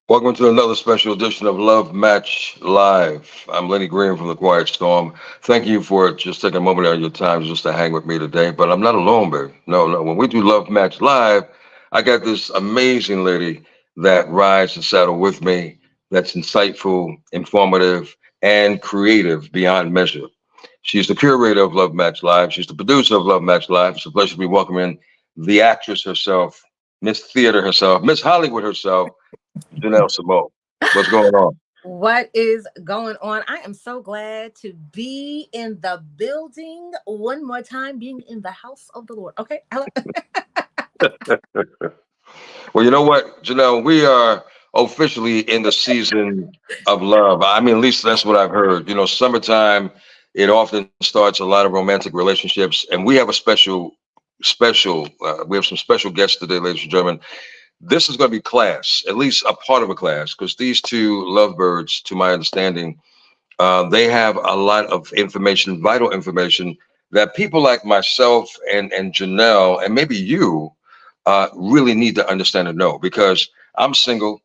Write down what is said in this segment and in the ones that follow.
Welcome to another special edition of Love Match Live. I'm Lenny Green from the Quiet Storm. Thank you for just taking a moment out of your time just to hang with me today. But I'm not alone, baby. No, no. When we do Love Match Live, I got this amazing lady that rides the saddle with me, that's insightful, informative, and creative beyond measure. She's the curator of Love Match Live. She's the producer of Love Match Live. It's a pleasure to be welcoming the actress herself, Miss Theater herself, Miss Hollywood herself, Janelle Simone. What's going on? What is going on? I am so glad to be in the building one more time, being in the house of the Lord. Okay. Well, you know what, Janelle, we are officially in the season of love. I mean, at least that's what I've heard. You know, summertime, it often starts a lot of romantic relationships, and we have a we have some special guests today, ladies and gentlemen. This is going to be class, at least a part of a class, because these two lovebirds, to my understanding, they have a lot of information, vital information that people like myself and Janelle and maybe you really need to understand and know. Because I'm single,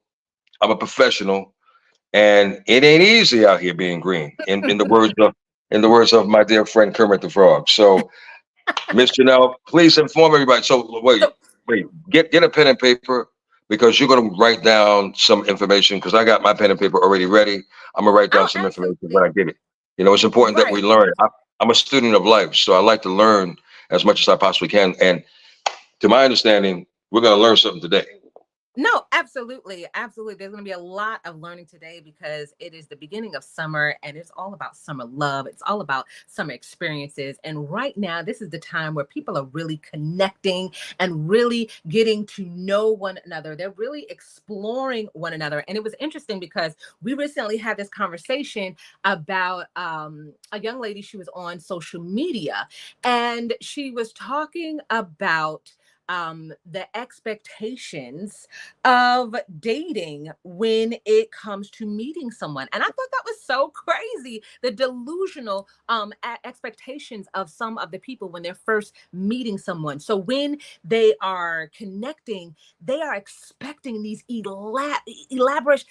I'm a professional, and it ain't easy out here being green. In the words of my dear friend Kermit the Frog. So, Miss Janelle, please inform everybody. So wait, get a pen and paper because you're going to write down some information because I got my pen and paper already ready. I'm going to write down Oh, some information absolutely. when I get it. You know, it's important that we Right. learn. I'm a student of life, so I like to learn as much as I possibly can. And to my understanding, we're going to learn something today. No, absolutely. Absolutely. There's going to be a lot of learning today because it is the beginning of summer and it's all about summer love. It's all about summer experiences. And right now, this is the time where people are really connecting and really getting to know one another. They're really exploring one another. And it was interesting because we recently had this conversation about a young lady. She was on social media and she was talking about the expectations of dating when it comes to meeting someone. And I thought that was so crazy. The delusional expectations of some of the people when they're first meeting someone. So when they are connecting, they are expecting these elaborate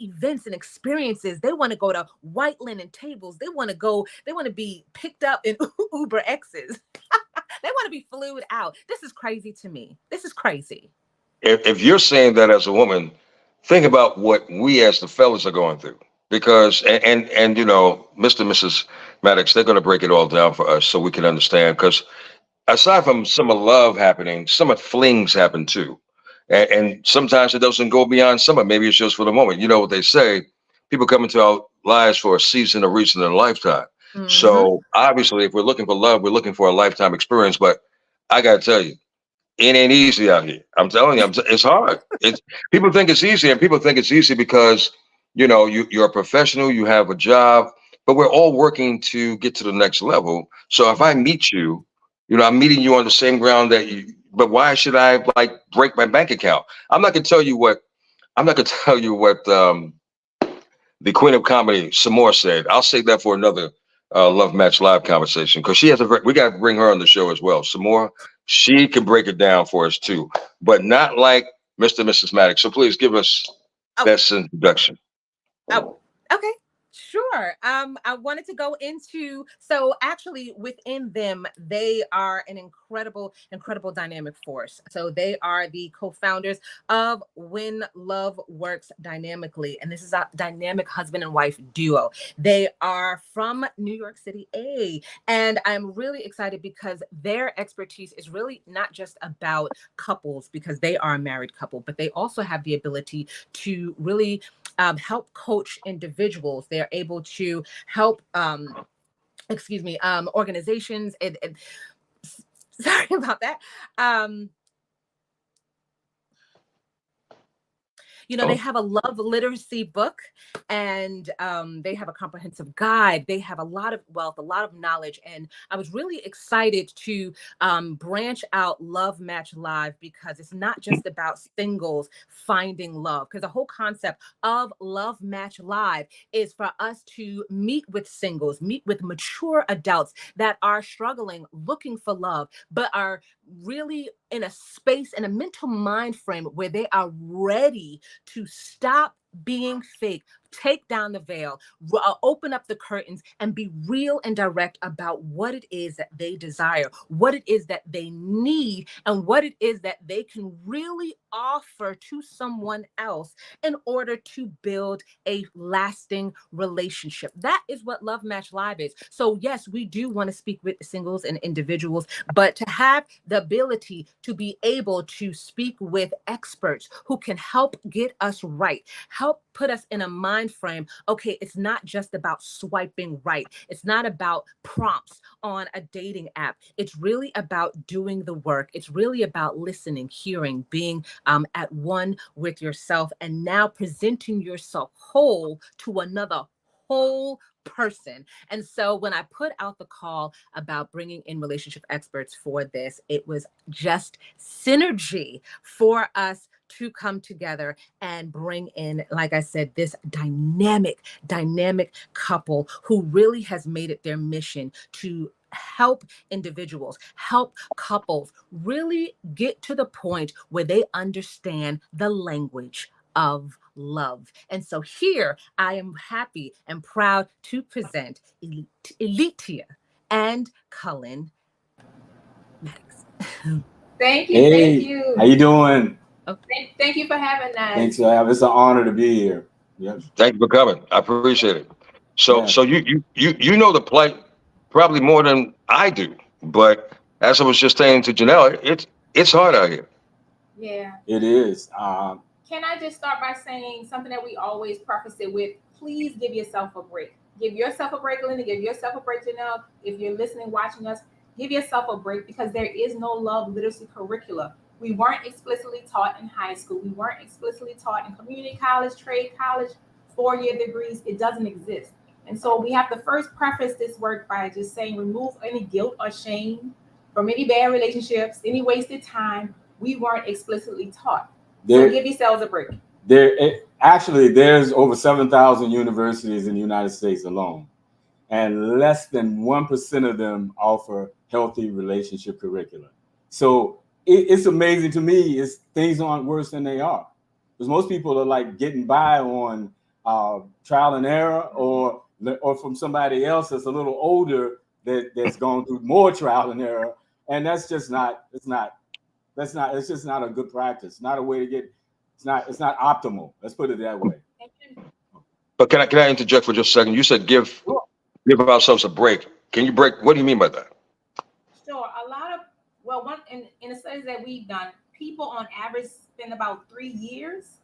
events and experiences. They want to go to white linen tables. They want to be picked up in Uber X's. They want to be flued out. This is crazy to me. This is crazy. If you're saying that as a woman, think about what we as the fellas are going through. Because and you know, Mr. and Mrs. Maddox, they're going to break it all down for us so we can understand. Because aside from some of love happening, some of flings happen too. And sometimes it doesn't go beyond summer. Maybe it's just for the moment. You know what they say? People come into our lives for a season, a reason, and a lifetime. Hmm. So obviously, if we're looking for love, we're looking for a lifetime experience. But I got to tell you, it ain't easy out here. I'm telling you, it's hard. It's people think it's easy, and people think it's easy because you're a professional, you have a job, but we're all working to get to the next level. So if I meet you, I'm meeting you on the same ground that you. But why should I like break my bank account? I'm not gonna tell you what. I'm not gonna tell you what the Queen of Comedy, Samore, said. I'll save that for another Love Match Live conversation because she has a. We got to bring her on the show as well. Samore, she can break it down for us too, but not like Mr. and Mrs. Maddox. So please give us Oh, that introduction. oh, okay. Sure. I wanted to go into, so actually within them, they are an incredible dynamic force. So they are the co-founders of When Love Works Dynamically. And this is a dynamic husband and wife duo. They are from New York City, A. And I'm really excited because their expertise is really not just about couples, because they are a married couple, but they also have the ability to really help coach individuals. They're able to help, organizations. Sorry about that. Um, they Oh, have a love literacy book, and they have a comprehensive guide. They have a lot of wealth, a lot of knowledge. And I was really excited to branch out Love Match Live because it's not just about singles finding love. Because the whole concept of Love Match Live is for us to meet with singles, meet with mature adults that are struggling, looking for love, but are really in a space, in a mental mind frame where they are ready to stop being fake, take down the veil, open up the curtains, and be real and direct about what it is that they desire, what it is that they need, and what it is that they can really offer to someone else in order to build a lasting relationship. That is what Love Match Live is. So yes, we do want to speak with singles and individuals, but to have the ability to be able to speak with experts who can help get us right, help put us in a mind frame. Okay, it's not just about swiping right. It's not about prompts on a dating app. It's really about doing the work. It's really about listening, hearing, being at one with yourself, and now presenting yourself whole to another whole person. And so when I put out the call about bringing in relationship experts for this, it was just synergy for us to come together and bring in, like I said, this dynamic couple who really has made it their mission to help individuals, help couples really get to the point where they understand the language of love. And so here I am happy and proud to present Elitia and Cullen Maddox. Thank you. Hey, how you doing? Okay. Thank you for having us. Thanks for having. It's an honor to be here. Yep. thank you for coming. I appreciate it. So Yeah, so you know the plight probably more than I do, but as I was just saying to Janelle, it's hard out here. Yeah. it is. Can I just start by saying something that we always preface it with? Please give yourself a break. Give yourself a break, Lenny. Give yourself a break, Janelle. If you're listening, watching us, give yourself a break because there is no love literacy curricula. We weren't explicitly taught in high school. We weren't explicitly taught in community college, trade college, 4-year degrees. It doesn't exist. And so we have to first preface this work by just saying remove any guilt or shame from any bad relationships, any wasted time. We weren't explicitly taught. So there, give yourselves a break. actually, there's over 7,000 universities in the United States alone, and less than 1% of them offer healthy relationship curricula. So it's amazing to me. Is things aren't worse than they are, because most people are like getting by on trial and error, or from somebody else that's a little older that's gone through more trial and error, and that's just not. It's just not a good practice. Not a way to get. It's not optimal. Let's put it that way. But can I interject for just a second? You said give ourselves a break. Can you break? What do you mean by that? Sure. A lot of, well, one in the studies that we've done, people on average spend about 3 years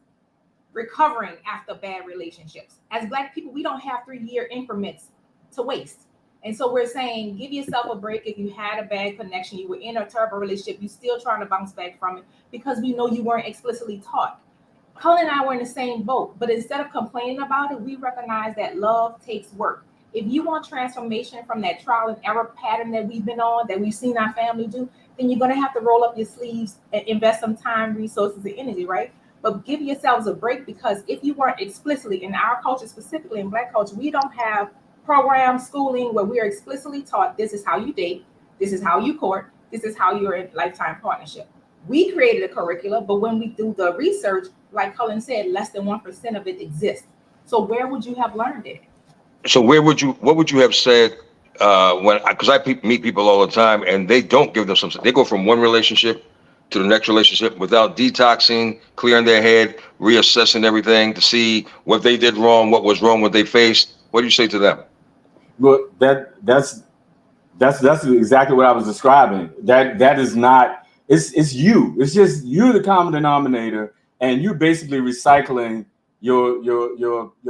recovering after bad relationships. As Black people, we don't have 3-year increments to waste. And so we're saying, give yourself a break. If you had a bad connection, you were in a terrible relationship, you're still trying to bounce back from it because we know you weren't explicitly taught. Cullen and I were in the same boat, but instead of complaining about it, we recognize that love takes work. If you want transformation from that trial and error pattern that we've been on, that we've seen our family do, then you're going to have to roll up your sleeves and invest some time, resources, and energy, right? But give yourselves a break, because if you weren't explicitly, in our culture, specifically in Black culture, we don't have program schooling where we are explicitly taught this is how you date, this is how you court, this is how you're in lifetime partnership. We created a curriculum, but when we do the research, like Cullen said, less than 1% of it exists. So where would you have learned it? So what would you have said because meet people all the time and they don't give them something. They go from one relationship to the next relationship without detoxing, clearing their head, reassessing everything to see what they did wrong, what was wrong, what they faced. What do you say to them? Well, that's exactly what I was describing. That is not. It's you. It's just you, the common denominator, and you basically recycling your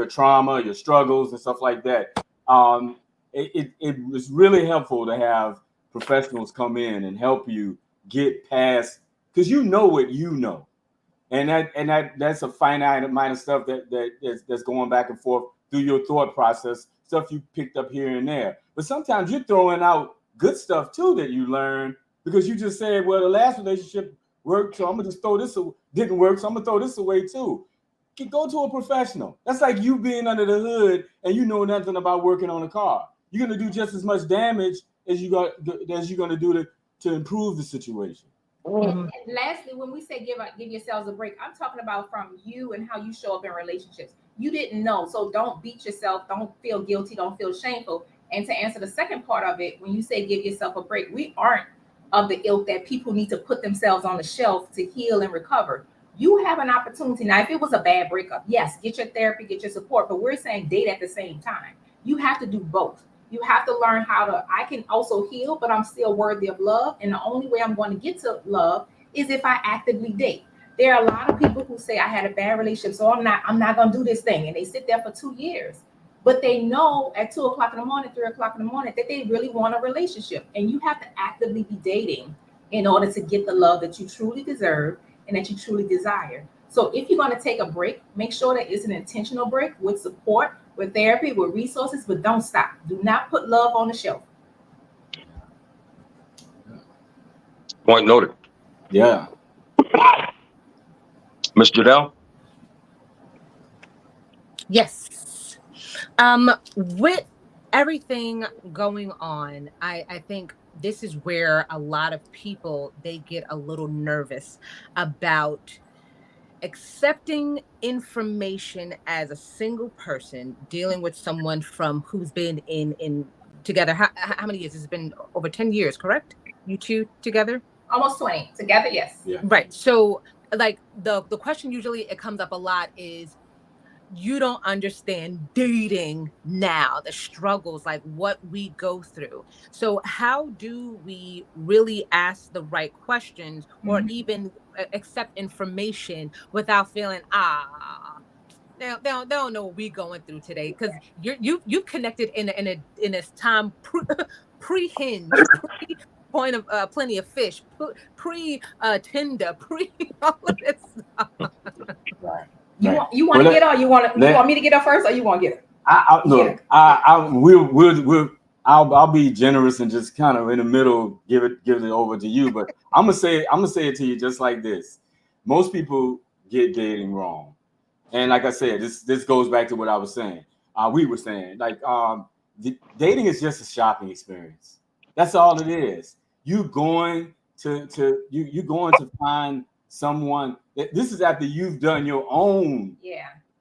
trauma, your struggles, and stuff like that. It was really helpful to have professionals come in and help you get past, because you know what you know, and that's a finite amount of stuff that's going back and forth through your thought process, stuff you picked up here and there. But sometimes you're throwing out good stuff too that you learn, because you just said, well, the last relationship worked, so I'm gonna just throw this away. Didn't work, so I'm gonna throw this away too. Go to a professional. That's like you being under the hood and you know nothing about working on a car. You're gonna do just as much damage as you're gonna do to improve the situation. And lastly, when we say give yourselves a break, I'm talking about from you and how you show up in relationships. You didn't know, so don't beat yourself. Don't feel guilty. Don't feel shameful. And to answer the second part of it, when you say give yourself a break, we aren't of the ilk that people need to put themselves on the shelf to heal and recover. You have an opportunity. Now, if it was a bad breakup, yes, get your therapy, get your support, but we're saying date at the same time. You have to do both. You have to learn I can also heal, but I'm still worthy of love. And the only way I'm going to get to love is if I actively date. There are a lot of people who say I had a bad relationship, so I'm not going to do this thing. And they sit there for 2 years, but they know at 2 o'clock in the morning, 3 o'clock in the morning, that they really want a relationship. And you have to actively be dating in order to get the love that you truly deserve and that you truly desire. So if you're going to take a break, make sure that it's an intentional break with support, with therapy, with resources, but don't stop. Do not put love on the shelf. Point noted. Yeah. Ms. Janelle? Yes. With everything going on, I think this is where a lot of people, they get a little nervous about accepting information as a single person dealing with someone from who's been in together. How many years? It's been over 10 years, correct? You two together? Almost 20 together. Yes. Yeah. Right. So like the question usually it comes up a lot is, you don't understand dating now, the struggles, like what we go through. So how do we really ask the right questions or even accept information without feeling, they don't know what we going through today? Because you connected in a time pre-hinge, point of plenty of fish, pre Tinder, pre all of this stuff. Right. You want to get her? Or you want me to get her first, or you want to get her? I'll be generous and just kind of in the middle give it over to you. But I'm gonna say it to you just like this. Most people get dating wrong, and like I said, this goes back to what I was saying. We were saying dating is just a shopping experience. That's all it is. You going to find someone. This is after you've done your own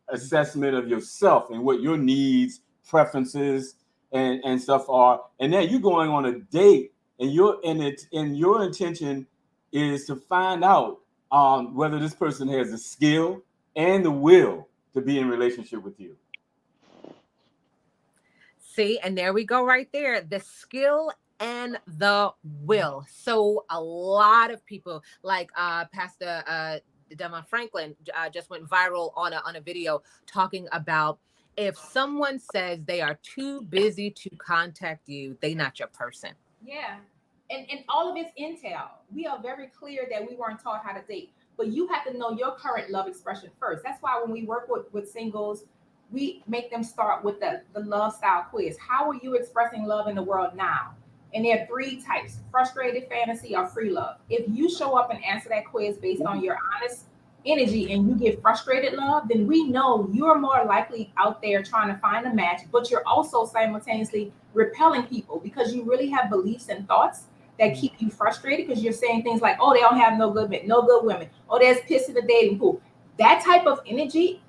assessment of yourself and what your needs, preferences, and stuff are, and then you're going on a date, and your intention is to find out whether this person has the skill and the will to be in relationship with you. See, and there we go right there. The skill and the will. So a lot of people, like Pastor Devon Franklin just went viral on a video talking about If someone says they are too busy to contact you, they not your person. Yeah. And all of it's intel. We are very clear that we weren't taught how to date, but you have to know your current love expression first. That's why when we work with singles, we make them start with the love style quiz. How are you expressing love in the world now? And there are three types: frustrated, fantasy, or free love. If you show up and answer that quiz based on your honest energy and you get frustrated love, then we know you're more likely out there trying to find a match, but you're also simultaneously repelling people because you really have beliefs and thoughts that keep you frustrated because you're saying things like, oh, they don't have no good men, no good women, oh, there's piss in the dating pool. That type of energy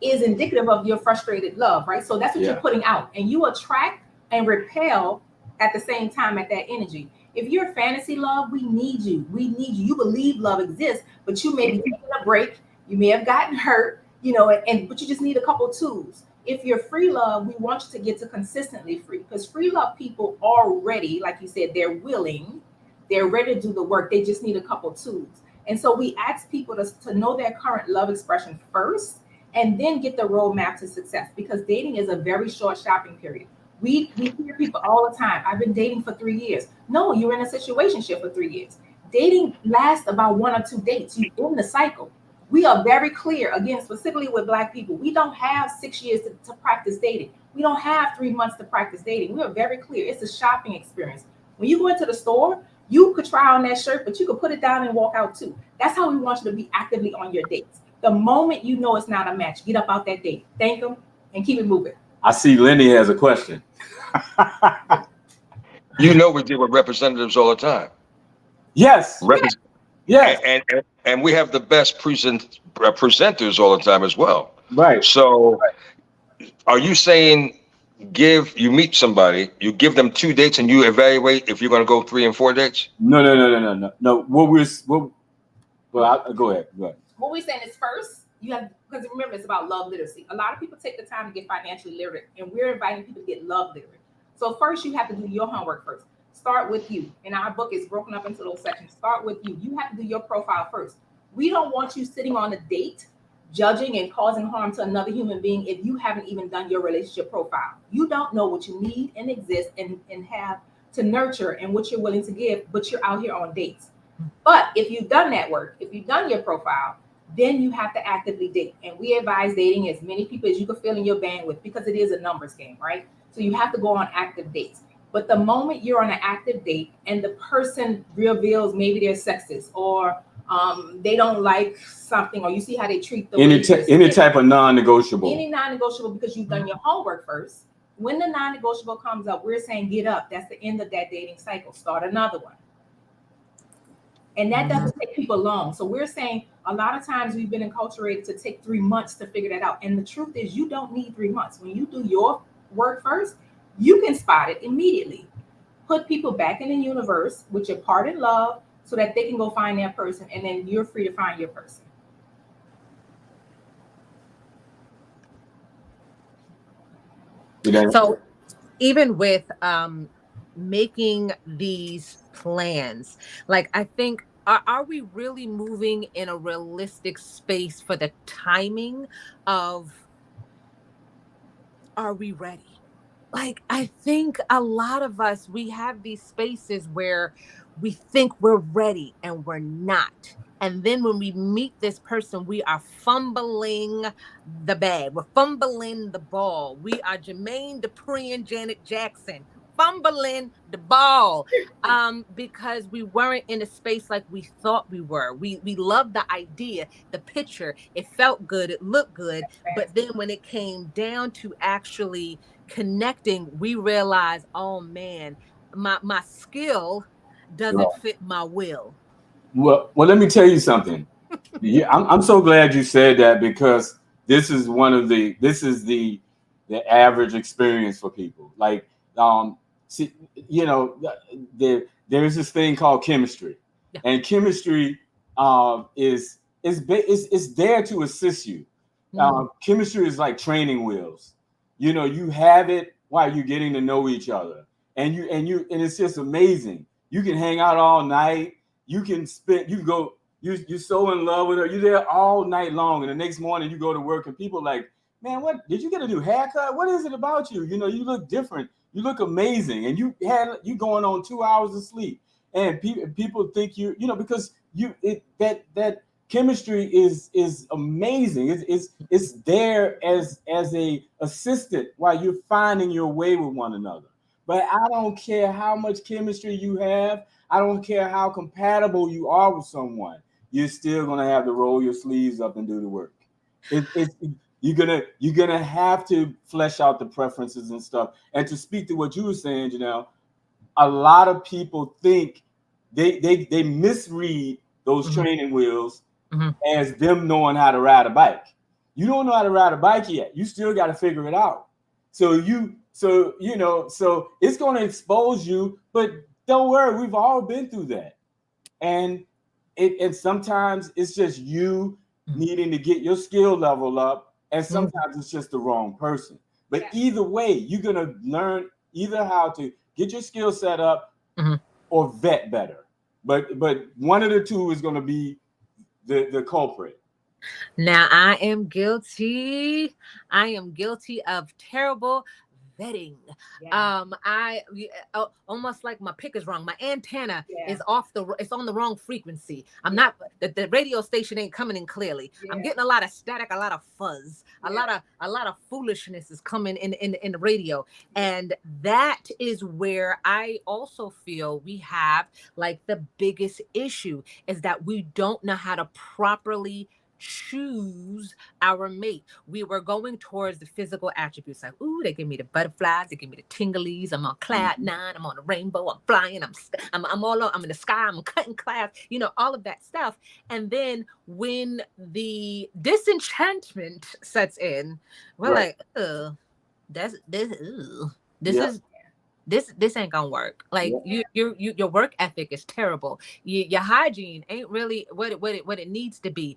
is indicative of your frustrated love, right? So that's what you're putting out, and you attract and repel at the same time at that energy. If you're fantasy love, we need you. We need you. You believe love exists, but you may be taking a break. You may have gotten hurt, but you just need a couple tools. If you're free love, we want you to get to consistently free, because free love people are ready, like you said, they're willing, they're ready to do the work. They just need a couple tools. And so we ask people to know their current love expression first, and then get the roadmap to success, because dating is a very short shopping period. We hear people all the time, I've been dating for 3 years. No, you're in a situationship for 3 years. Dating lasts about 1 or 2 dates. You're in the cycle. We are very clear, again, specifically with Black people. We don't have 6 years to practice dating. We don't have 3 months to practice dating. We are very clear. It's a shopping experience. When you go into the store, you could try on that shirt, but you could put it down and walk out too. That's how we want you to be actively on your dates. The moment you know it's not a match, get up out that date, thank them, and keep it moving. I see Lenny has a question. We deal with representatives all the time. Yes. Yes. And we have the best presenters all the time as well. Right. So are you saying you meet somebody, you give them 2 dates and you evaluate if you're going to go 3 and 4 dates? No. Go ahead. What we're saying is, first, you have, because remember, it's about love literacy. A lot of people take the time to get financially literate, and we're inviting people to get love literate. So first, you have to do your homework first. Start with you. And our book is broken up into those sections. Start with you. You have to do your profile first. We don't want you sitting on a date, judging and causing harm to another human being if you haven't even done your relationship profile. You don't know what you need and exist and have to nurture and what you're willing to give, but you're out here on dates. But if you've done that work, if you've done your profile, then you have to actively date. And we advise dating as many people as you can fill in your bandwidth, because it is a numbers game, right? So you have to go on active dates. But the moment you're on an active date and the person reveals maybe they're sexist, or they don't like something, or you see how they treat the any type of non-negotiable. Any non-negotiable, because you've done your homework first. When the non-negotiable comes up, we're saying get up. That's the end of that dating cycle. Start another one. And that doesn't take people long. So we're saying a lot of times we've been enculturated to take 3 months to figure that out. And the truth is, you don't need 3 months. When you do your work first, you can spot it immediately. Put people back in the universe with your part in love so that they can go find their person, and then you're free to find your person. So even with making these plans, like, I think, are we really moving in a realistic space for the timing of, are we ready? Like, I think a lot of us, we have these spaces where we think we're ready and we're not. And then when we meet this person, we are fumbling the bag. We're fumbling the ball. We are Jermaine Dupri and Janet Jackson, fumbling the ball, because we weren't in a space like we thought we were. We loved the idea, the picture. It felt good. It looked good. But then when it came down to actually connecting, we realized, oh man, my skill doesn't fit my will. Well, let me tell you something. Yeah, I'm so glad you said that, because this is the average experience for people. Like, see, there's this thing called chemistry, and chemistry is there to assist you. Chemistry is like training wheels. You have it while you're getting to know each other, and it's just amazing. You can hang out all night. You're so in love with her. You're there all night long, and the next morning you go to work and people like, man, what did you get a new haircut? What is it about you? You know, you look different. You look amazing, and you going on 2 hours of sleep, and people think you know, because that chemistry is amazing. It's there as a assistant while you're finding your way with one another. But I don't care how much chemistry you have. I don't care how compatible you are with someone. You're still gonna have to roll your sleeves up and do the work. It's you're gonna have to flesh out the preferences and stuff. And to speak to what you were saying, Janelle, a lot of people think they misread those Mm-hmm. training wheels Mm-hmm. as them knowing how to ride a bike. You don't know how to ride a bike yet. You still got to figure it out. So it's going to expose you, but don't worry, we've all been through that. And sometimes it's just you needing to get your skill level up, and sometimes it's just the wrong person. But either way, you're going to learn either how to get your skill set up or vet better. But one of the two is going to be the culprit. Now I am guilty. I am guilty of terrible vetting. Almost like my pick is wrong. My antenna is it's on the wrong frequency. I'm not the radio station ain't coming in clearly. I'm getting a lot of static, a lot of fuzz, a lot of foolishness is coming in the radio. And that is where I also feel we have like the biggest issue is that we don't know how to properly choose our mate. We were going towards the physical attributes, like, ooh, they give me the butterflies, they give me the tinglies. I'm on cloud nine. I'm on the rainbow. I'm flying. I'm all over. I'm in the sky. I'm cutting clouds. You know, all of that stuff. And then when the disenchantment sets in, we're like, this ain't gonna work. Like your work ethic is terrible. Your hygiene ain't really what it needs to be.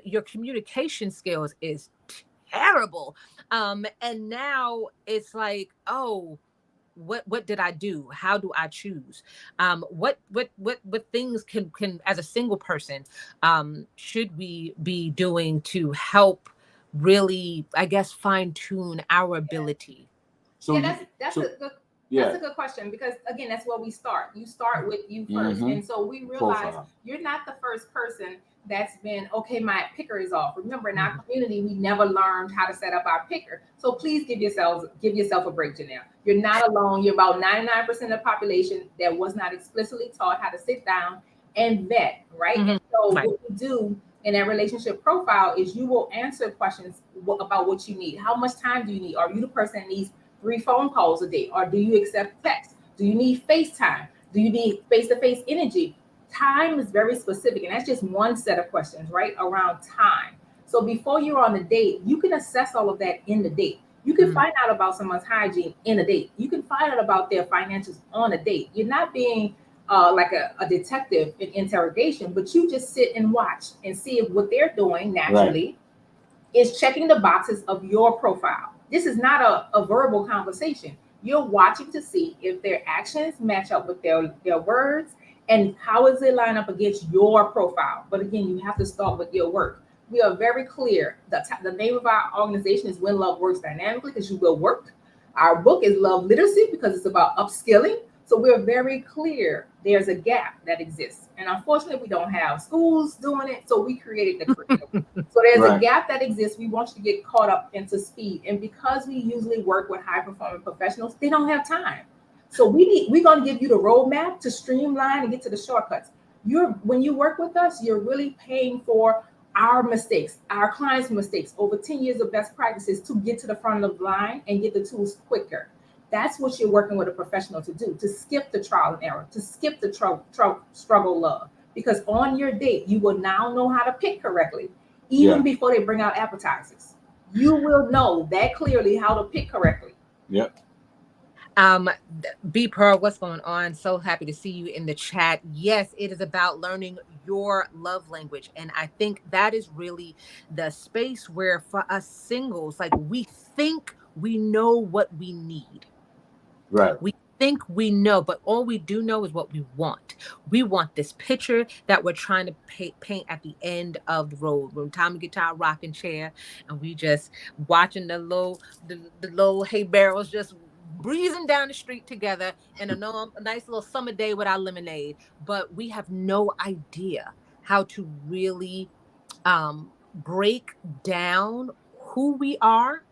Your communication skills is terrible. And now it's like, oh, what did I do? How do I choose? What things can as a single person should we be doing to help really, I guess, fine tune our ability? So that's a good question, because again, that's where we start. You start with you first. And so we realize you're not the first person that's been, okay, my picker is off. Remember, in our community, we never learned how to set up our picker. So please give yourself a break, Janelle. You're not alone. You're about 99% of the population that was not explicitly taught how to sit down and vet, right? And so what we do in that relationship profile is you will answer questions about what you need. How much time do you need? Are you the person that needs 3 phone calls a day? Or do you accept text? Do you need FaceTime? Do you need face-to-face energy? Time is very specific, and that's just one set of questions, right, around time. So before you're on the date, you can assess all of that in the date. You can find out about someone's hygiene in a date. You can find out about their financials on a date. You're not being like a detective in interrogation, but you just sit and watch and see if what they're doing naturally is checking the boxes of your profile. This is not a verbal conversation. You're watching to see if their actions match up with their words, and how does it line up against your profile. But again, you have to start with your work. We are very clear. The name of our organization is When Love Works Dynamically, because you will work. Our book is Love Literacy, because it's about upskilling. So we're very clear there's a gap that exists. And unfortunately, we don't have schools doing it. So we created the curriculum. So there's a gap that exists. We want you to get caught up into speed. And because we usually work with high performing professionals, they don't have time. So we're going to give you the roadmap to streamline and get to the shortcuts. When you work with us, you're really paying for our mistakes, our clients' mistakes, over 10 years of best practices to get to the front of the line and get the tools quicker. That's what you're working with a professional to do, to skip the trial and error, to skip the struggle love. Because on your date, you will now know how to pick correctly, even before they bring out appetizers. You will know that clearly how to pick correctly. Yep. B Pearl, what's going on? So happy to see you in the chat. Yes, it is about learning your love language. And I think that is really the space where for us singles, like we think we know what we need. Right. We think we know, but all we do know is what we want. We want this picture that we're trying to paint at the end of the road. When time we get to our rocking chair and we just watching the little hay barrels just breezing down the street together in a nice little summer day with our lemonade. But we have no idea how to really break down who we are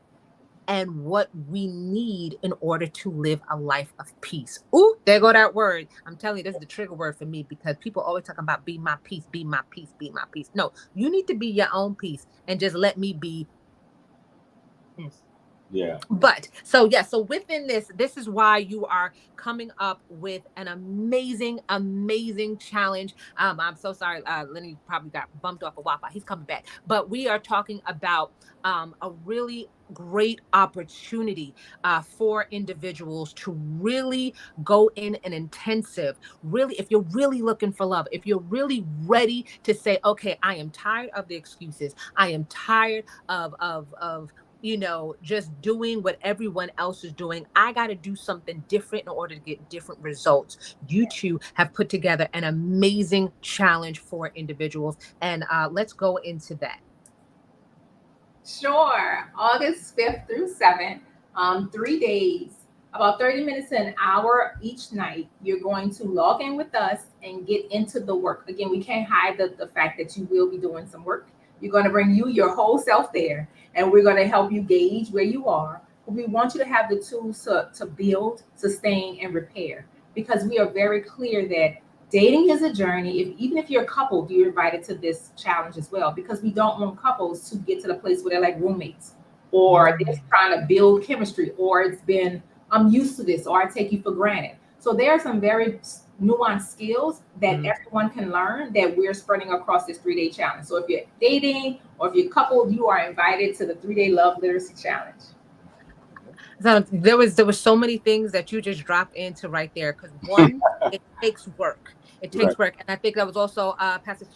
and what we need in order to live a life of peace. Ooh, there go that word. I'm telling you, this is the trigger word for me because people always talking about be my peace, be my peace, be my peace. No, you need to be your own peace and just let me be. Yeah. But so within this is why you are coming up with an amazing challenge. I'm so sorry, Lenny probably got bumped off a Wi-Fi. He's coming back. But we are talking about a really great opportunity for individuals to really go in an intensive, really, if you're really looking for love, if you're really ready to say, okay, I am tired of the excuses. I am tired of just doing what everyone else is doing. I got to do something different in order to get different results. You two have put together an amazing challenge for individuals. And let's go into that. Sure. August 5th through 7th, 3 days, about 30 minutes to an hour each night. You're going to log in with us and get into the work. Again, we can't hide the fact that you will be doing some work. You're going to bring your whole self there, and we're going to help you gauge where you are. We want you to have the tools to build, sustain, and repair, because we are very clear that dating is a journey. Even if you're coupled, you're invited to this challenge as well, because we don't want couples to get to the place where they're like roommates, or they're trying to build chemistry, or it's been, I'm used to this, or I take you for granted. So there are some very nuanced skills that everyone can learn that we're spreading across this 3-day challenge. So if you're dating or if you're coupled, you are invited to the 3-day love literacy challenge. So there was so many things that you just dropped into right there. Because one, it takes work. It takes work. And I think that was also Pastor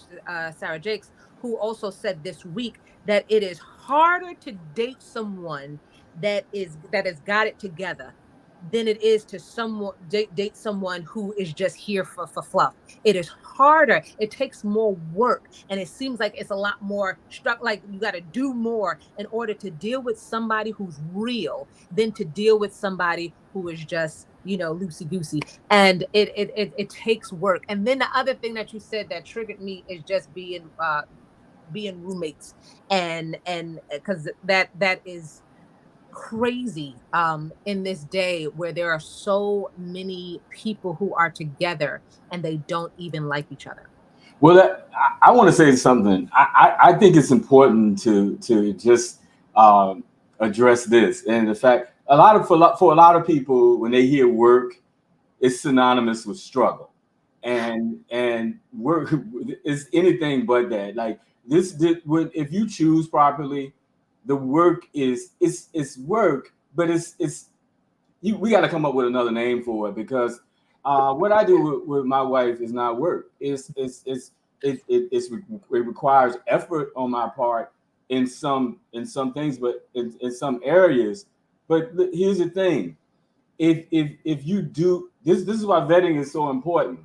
Sarah Jakes, who also said this week that it is harder to date someone that has got it together than it is to date someone who is just here for fluff. It is harder. It takes more work. And it seems like it's a lot more like you got to do more in order to deal with somebody who's real than to deal with somebody who is just, loosey goosey. And it takes work. And then the other thing that you said that triggered me is just being roommates. And because that is crazy in this day where there are so many people who are together and they don't even like each other. Well, I want to say something. I think it's important to just address this, and the fact for a lot of people, when they hear work, it's synonymous with struggle, and work is anything but that. Like if you choose properly, the work it's work, but we got to come up with another name for it, because what I do with my wife is not work. It requires effort on my part in some things, but in some areas. But here's the thing: if you do this is why vetting is so important.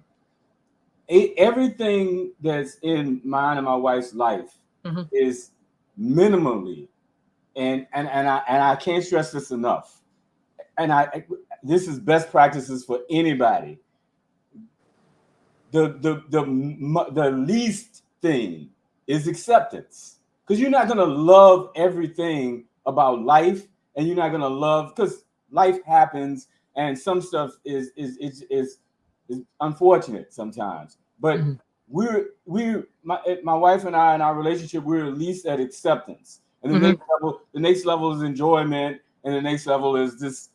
Everything that's in mine and my wife's life is minimally. And I can't stress this enough. And this is best practices for anybody. The least thing is acceptance, because you're not gonna love everything about life, and you're not gonna love, because life happens, and some stuff is unfortunate sometimes. But my wife and I in our relationship, we're at least at acceptance. And the next level is enjoyment, and the next level is this,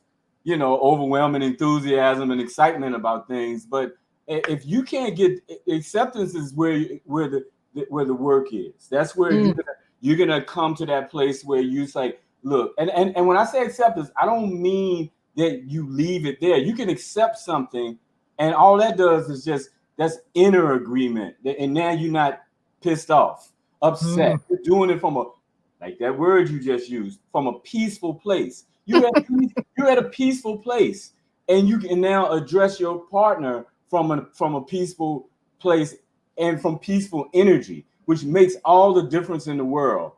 overwhelming enthusiasm and excitement about things. But if you can't get acceptance, is where the work is. That's where you're gonna come to that place where you say, look, and when I say acceptance, I don't mean that you leave it there. You can accept something, and all that does is that's inner agreement, and now you're not pissed off, upset. You're doing it from like that word you just used, from a peaceful place. You're at a peaceful place. and you can now address your partner from a peaceful place and from peaceful energy, which makes all the difference in the world,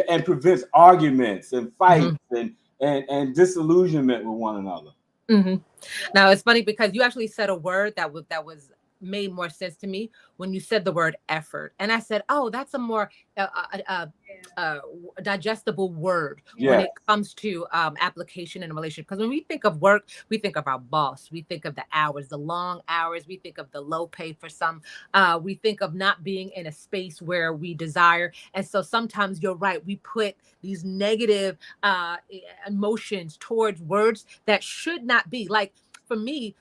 and prevents arguments and fights and disillusionment with one another. Mm-hmm. Now it's funny because you actually said a word that was made more sense to me when you said the word effort, and I said, "Oh, that's a more digestible word when it comes to application in a relationship." Because when we think of work, we think of our boss, we think of the hours, the long hours, we think of the low pay for some, we think of not being in a space where we desire, and so sometimes you're right. We put these negative emotions towards words that should not be. Like for me,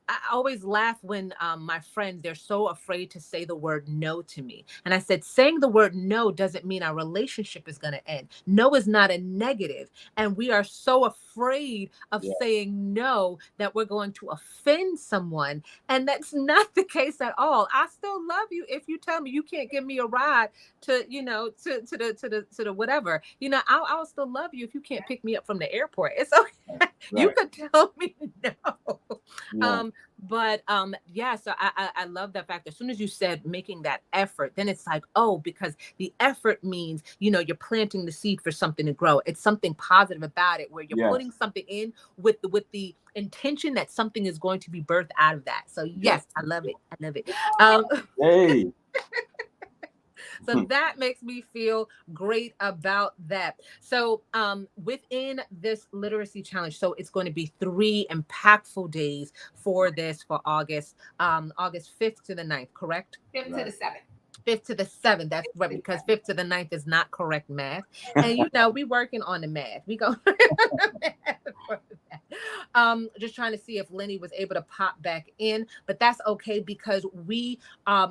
I always laugh when my friends, they're so afraid to say the word no to me. And I said, saying the word no doesn't mean our relationship is going to end. No is not a negative. And we are so afraid of saying no that we're going to offend someone. And that's not the case at all. I still love you if you tell me you can't give me a ride to, you know, to the whatever. You know, I'll still love you if you can't pick me up from the airport. It's okay. Right. You could tell me no. Yeah, so I love that fact. As soon as you said making that effort, then it's like, oh, because the effort means, you know, you're planting the seed for something to grow. It's something positive about it, where you're putting something in with the intention that something is going to be birthed out of that. So yes, I love it. I love it. Hey. So that makes me feel great about that. So within this literacy challenge, so it's going to be 3 impactful days for August, August 5th to the 9th, correct? 5th to the 7th. 5th to the 7th. That's right, because 5th to the 9th is not correct math. And you know, we working on the math. We go just trying to see if Lenny was able to pop back in, but that's okay because we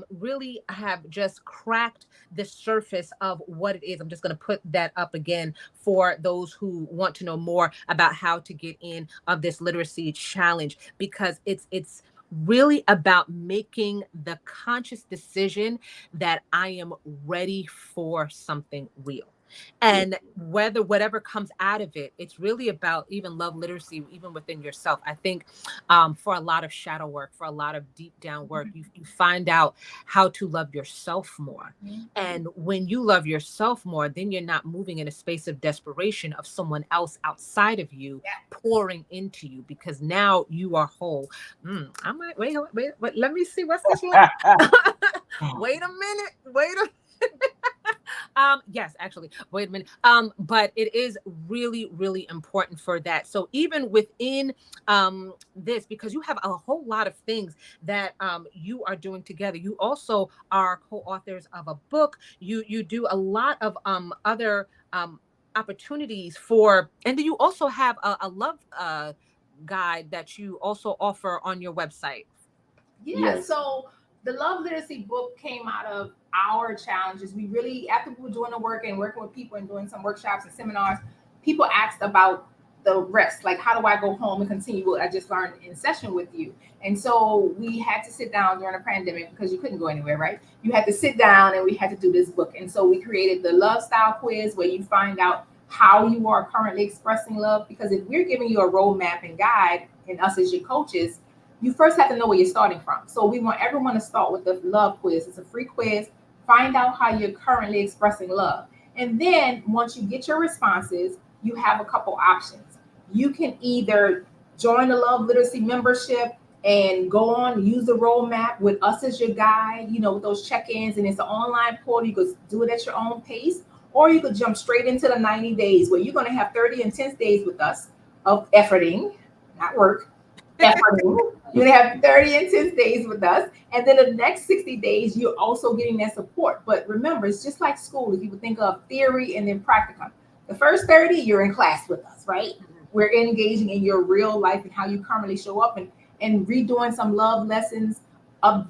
really have just cracked the surface of what it is. I'm just going to put that up again for those who want to know more about how to get in of this literacy challenge, because it's really about making the conscious decision that I am ready for something real. And whatever comes out of it, it's really about even love literacy, even within yourself. I think for a lot of shadow work, for a lot of deep down work, you find out how to love yourself more. And when you love yourself more, then you're not moving in a space of desperation of someone else outside of you pouring into you, because now you are whole. I might wait. Let me see what's this one. Wait a minute. Yes, actually, wait a minute. But it is really, really important for that. So even within this, because you have a whole lot of things that you are doing together. You also are co-authors of a book. You do a lot of other opportunities for, and then you also have a love guide that you also offer on your website. So the Love Literacy book came out of our challenges. We really, after we were doing the work and working with people and doing some workshops and seminars, people asked about the rest, like how do I go home and continue what I just learned in session with you? And so we had to sit down during the pandemic because you couldn't go anywhere, right? You had to sit down and we had to do this book. And so we created the Love Style Quiz, where you find out how you are currently expressing love. Because if we're giving you a roadmap and guide, and us as your coaches, you first have to know where you're starting from. So we want everyone to start with the love quiz. It's a free quiz. Find out how you're currently expressing love. And then once you get your responses, you have a couple options. You can either join the Love Literacy membership and go on, use the roadmap with us as your guide, you know, with those check-ins, and it's an online portal. You could do it at your own pace, or you could jump straight into the 90 days where you're going to have 30 intense days with us of efforting, not work, efforting. You're going to have 30 intense days with us. And then the next 60 days, you're also getting that support. But remember, it's just like school. If you would think of theory and then practicum. The first 30, you're in class with us, right? We're engaging in your real life and how you currently show up, and redoing some love lessons, of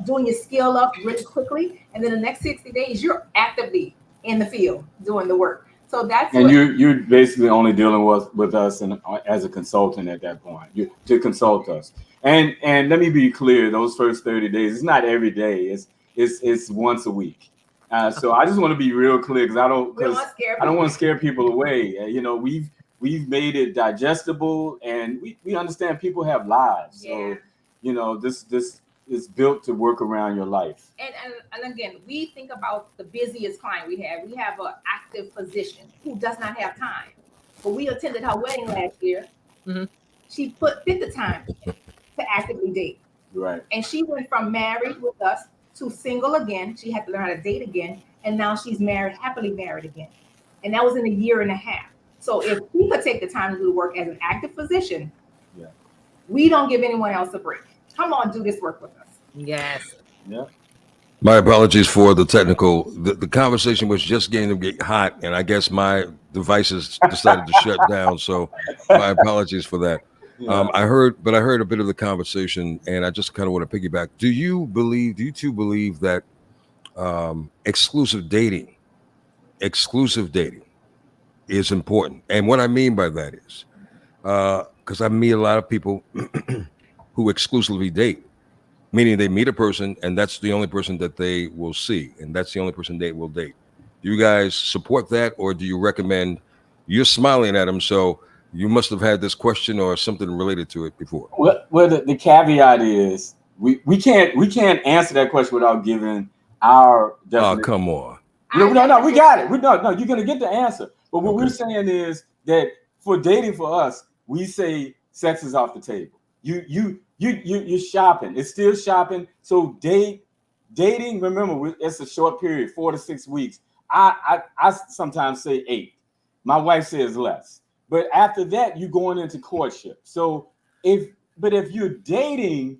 doing your skill up really quickly. And then the next 60 days, you're actively in the field doing the work. So that's, and you're basically only dealing with us and as a consultant at that point. To consult us. And let me be clear, those first 30 days, it's not every day. It's once a week. So I just want to be real clear, because I don't want to scare people away. You know, we've we've made it digestible, and we understand people have lives. Yeah. So, this is built to work around your life. And again, we think about the busiest client we have. We have an active physician who does not have time. But we attended her wedding last year. Mhm. She fit the time to actively date. Right. And she went from married with us to single again. She had to learn how to date again. And now she's married, happily married again. And that was in a year and a half. So if we could take the time to do the work as an active physician, Yeah. we don't give anyone else a break. Come on, do this work with us. Yes. Yeah. My apologies for the technical. The conversation was just getting to get hot, and I guess my devices decided to shut down. So my apologies for that. Yeah. I heard a bit of the conversation, and I just kind of want to piggyback. Do you two believe that exclusive dating is important? And what I mean by that is, because I meet a lot of people who exclusively date, meaning they meet a person and that's the only person that they will see, and that's the only person they will date. Do you guys support that, or do you recommend? You're smiling at them, so you must have had this question or something related to it before. Well, the caveat is we can't answer that question without giving our definition. Oh, come on. No, we got it. No, you're gonna get the answer. But what we're saying is that for dating for us, we say sex is off the table. You're shopping. It's still shopping. So dating. Remember, it's a short period, 4 to 6 weeks. I sometimes say 8. My wife says less. But after that, you're going into courtship. So if you're dating,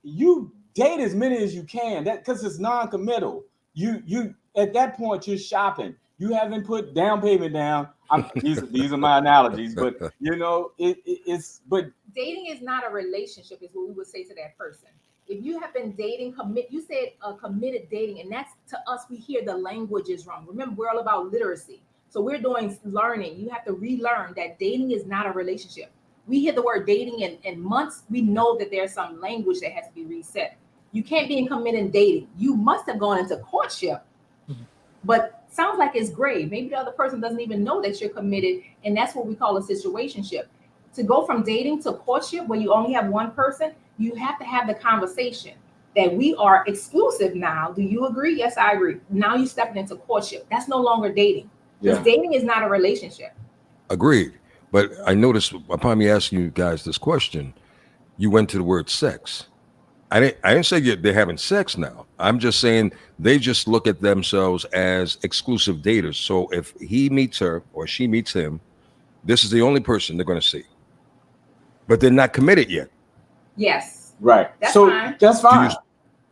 you date as many as you can. That because it's non-committal. You at that point you're shopping. You haven't put down payment down. These are my analogies, but it's but dating is not a relationship, is what we would say to that person. If you have been dating, you said committed dating, and that's, to us, we hear the language is wrong. Remember, we're all about literacy. So we're doing learning. You have to relearn that dating is not a relationship. We hear the word dating in months. We know that there's some language that has to be reset. You can't be in committed dating. You must have gone into courtship, but sounds like it's grave. Maybe the other person doesn't even know that you're committed, and that's what we call a situationship. To go from dating to courtship, where you only have one person, you have to have the conversation that we are exclusive now. Do you agree? Yes, I agree. Now you're stepping into courtship. That's no longer dating. Because dating is not a relationship. Agreed. But I noticed upon me asking you guys this question, you went to the word sex. I didn't say they're having sex now. I'm just saying they just look at themselves as exclusive daters. So if he meets her or she meets him, this is the only person they're going to see. But they're not committed yet. Yes. Right. That's so fine. That's fine.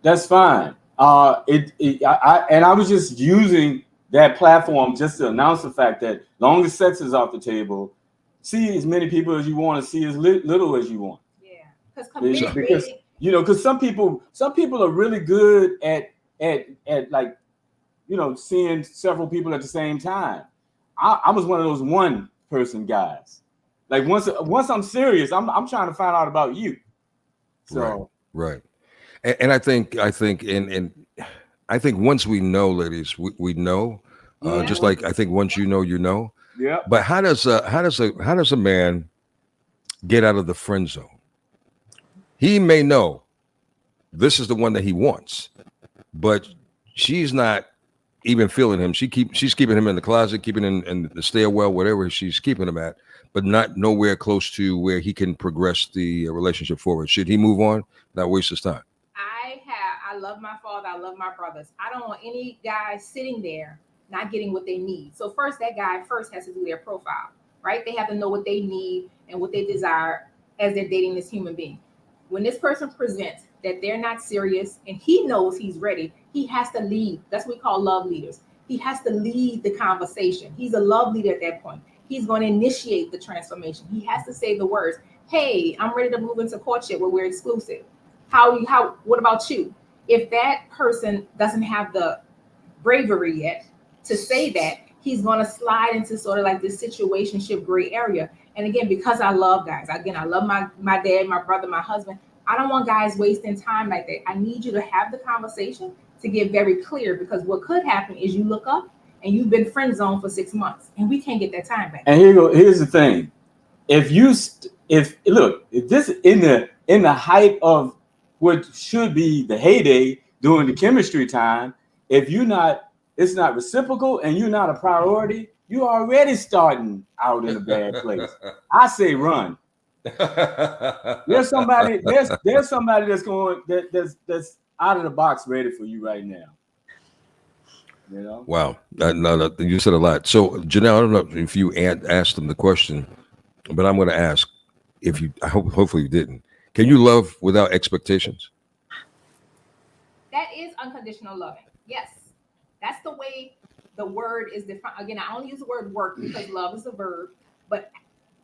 That's fine. I was just using that platform just to announce the fact that long as sex is off the table, see as many people as you want to see as little as you want. Yeah. Because some people are really good at like, seeing several people at the same time. I was one of those one person guys. Like once I'm serious, I'm trying to find out about you. So right. And I think once we know, ladies, we know. Just like I think once you know, you know. Yeah. But how does a man get out of the friend zone? He may know this is the one that he wants, but she's not even feeling him. She's keeping him in the closet, keeping him in the stairwell, whatever she's keeping him at, but not nowhere close to where he can progress the relationship forward. Should he move on? Not waste his time. I love my father. I love my brothers. I don't want any guy sitting there not getting what they need. So first, that guy has to do their profile, right? They have to know what they need and what they desire as they're dating this human being. When this person presents that they're not serious and he knows he's ready, he has to lead. That's what we call love leaders. He has to lead the conversation. He's a love leader at that point. He's going to initiate the transformation. He has to say the words, hey, I'm ready to move into courtship where we're exclusive. What about you? If that person doesn't have the bravery yet to say that, he's going to slide into sort of like this situationship gray area. And again, because I love guys, I love my dad, my brother, my husband. I don't want guys wasting time like that. I need you to have the conversation to get very clear, because what could happen is you look up and you've been friend zoned for 6 months, and we can't get that time back. And here's the thing: if this in the height of what should be the heyday during the chemistry time, if it's not reciprocal and you're not a priority, you're already starting out in a bad place. I say run. There's somebody that's out of the box ready for you right now. You know? Wow. No, you said a lot. So, Janelle, I don't know if you asked them the question, but I'm going to ask hopefully you didn't. Can you love without expectations? That is unconditional loving. Yes. That's the way the word is defined. Again, I only use the word work because love is a verb, but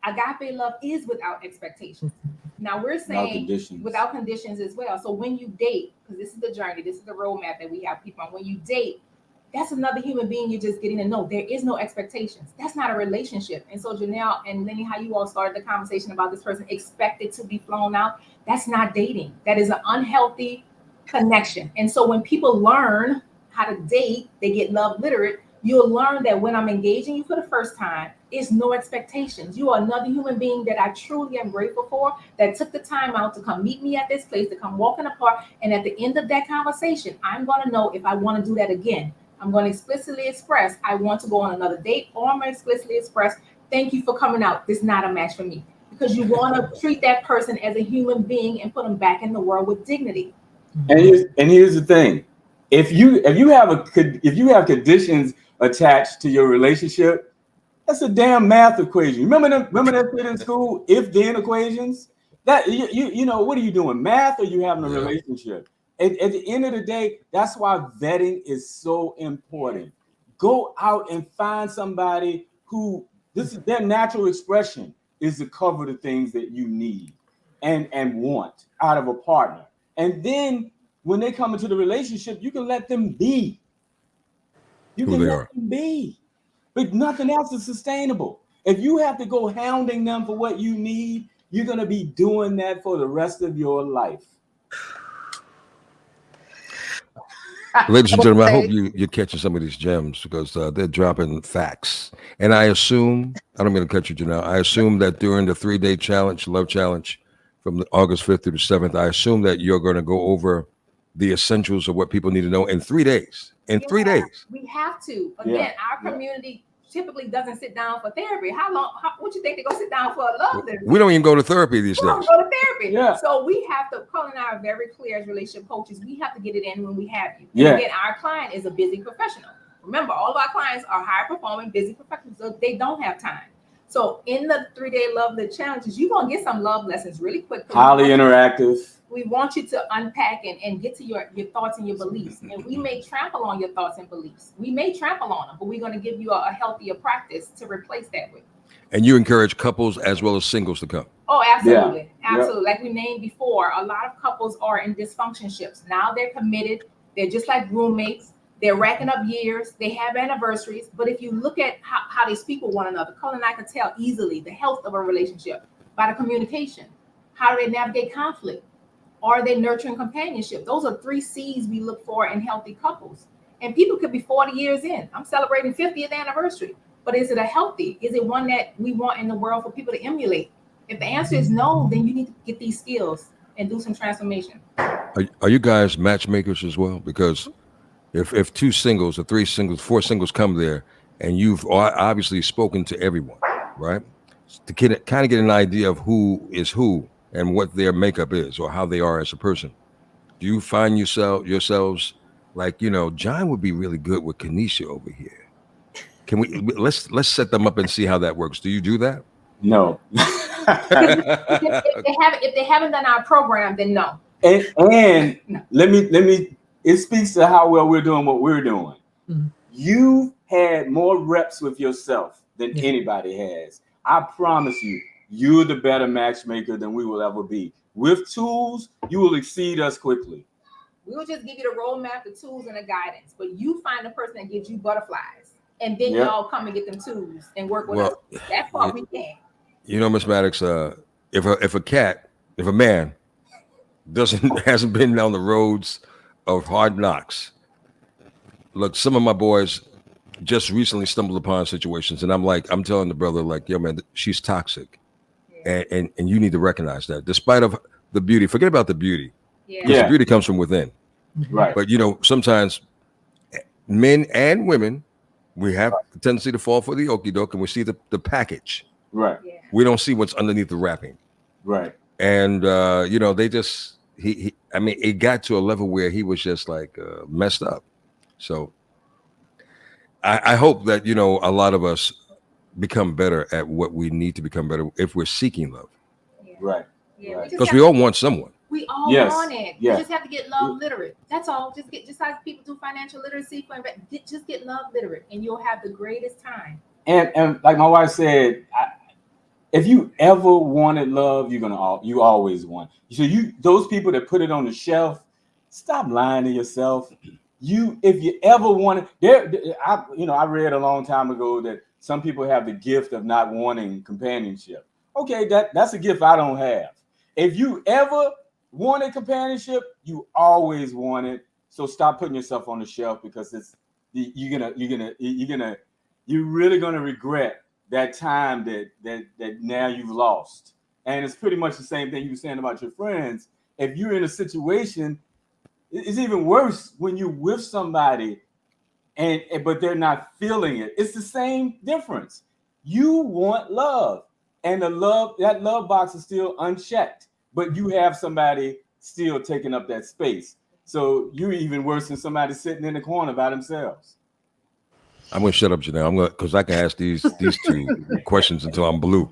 agape love is without expectations. Now we're saying without conditions as well. So when you date, because this is the journey, this is the roadmap that we have people on. When you date, that's another human being you're just getting to know. There is no expectations. That's not a relationship. And so Janelle and Lenny, how you all started the conversation about this person expected to be flown out, that's not dating. That is an unhealthy connection. And so when people learn how to date, they get love literate, you'll learn that when I'm engaging you for the first time, it's no expectations. You are another human being that I truly am grateful for, that took the time out to come meet me at this place, to come walk in the park. And at the end of that conversation, I'm going to know if I want to do that again. I'm going to explicitly express I want to go on another date, or I'm going to explicitly express thank you for coming out. This is not a match for me. Because you want to treat that person as a human being and put them back in the world with dignity. And here's the thing: if you have conditions attached to your relationship, that's a damn math equation. Remember that shit in school? If-then equations. That you know, what are you doing? Math, or you having a relationship? At the end of the day, that's why vetting is so important. Go out and find somebody who this is their natural expression is to cover the things that you need and want out of a partner. And then when they come into the relationship, you can let them be. You can let them be. But nothing else is sustainable. If you have to go hounding them for what you need, you're going to be doing that for the rest of your life. Ladies and gentlemen, I hope you're catching some of these gems because they're dropping facts. And I assume, I don't mean to cut you, Janelle, I assume that during the 3-day challenge, love challenge, from August 5th through the 7th, I assume that you're going to go over the essentials of what people need to know in 3 days. In 3 days. We have to. Again, our community typically doesn't sit down for therapy. How long? What you think they're going to sit down for a love therapy? We don't even go to therapy these days. We don't go to therapy. Yeah. So we have to, Cullen and I are very clear as relationship coaches. We have to get it in when we have you. And again, our client is a busy professional. Remember, all of our clients are high performing, busy professionals. So they don't have time. So in the 3-day love the challenges, you're going to get some love lessons really quick. Highly interactive. We want you to unpack and get to your thoughts and your beliefs. And we may trample on your thoughts and beliefs. We may trample on them, but we're going to give you a healthier practice to replace that with. And you encourage couples as well as singles to come. Oh, absolutely. Yeah. Absolutely. Like we named before, a lot of couples are in dysfunctionships. Now they're committed. They're just like roommates. They're racking up years. They have anniversaries. But if you look at how they speak with one another, Cullen and I can tell easily the health of a relationship by the communication. How do they navigate conflict? Are they nurturing companionship? Those are 3 C's we look for in healthy couples. And people could be 40 years in. I'm celebrating 50th anniversary. But is it a healthy? Is it one that we want in the world for people to emulate? If the answer is no, then you need to get these skills and do some transformation. Are you guys matchmakers as well? Because if 2 singles or 3 singles, 4 singles come there, and you've obviously spoken to everyone, right? To kind of get an idea of who is who and what their makeup is or how they are as a person. Do you find yourselves like, you know, John would be really good with Kenesha over here. Can let's set them up and see how that works. Do you do that? No. if they haven't done our program, then no. And no. Let me it speaks to how well we're doing what we're doing. Mm-hmm. You had more reps with yourself than anybody has. I promise you, you're the better matchmaker than we will ever be. With tools, you will exceed us quickly. We will just give you the roadmap, the tools, and the guidance. But you find the person that gives you butterflies, and then y'all come and get them tools and work with us. That part we can. You know, Miss Maddox, if a man hasn't been down the roads of hard knocks. Look, some of my boys just recently stumbled upon situations, and I'm telling the brother, like, yo, man, she's toxic, and you need to recognize that, despite of the beauty. Forget about the beauty, because the beauty comes from within. Right. But sometimes men and women, we have a tendency to fall for the okie doke, and we see the package. Right. Yeah. We don't see what's underneath the wrapping. Right. And they just I mean, it got to a level where he was just like messed up. So I hope that a lot of us become better at what we need to become better if we're seeking love. Yeah. Right. Yeah. Right. Because we all want someone. We all Yes. want it. Yeah. You just have to get love literate. That's all. Just like people do financial literacy, just get love literate, and you'll have the greatest time. And like my wife said, if you ever wanted love, you always want. So those people that put it on the shelf, stop lying to yourself. If you ever wanted, I read a long time ago that some people have the gift of not wanting companionship. Okay, that's a gift I don't have. If you ever wanted companionship, you always want it. So stop putting yourself on the shelf, because you're really gonna regret that time that now you've lost. And it's pretty much the same thing you were saying about your friends. If you're in a situation, it's even worse when you're with somebody but they're not feeling it. It's the same difference. You want love, and that love box is still unchecked, but you have somebody still taking up that space. So you're even worse than somebody sitting in the corner by themselves. I'm gonna shut up, Janelle. Because I can ask these two questions until I'm blue.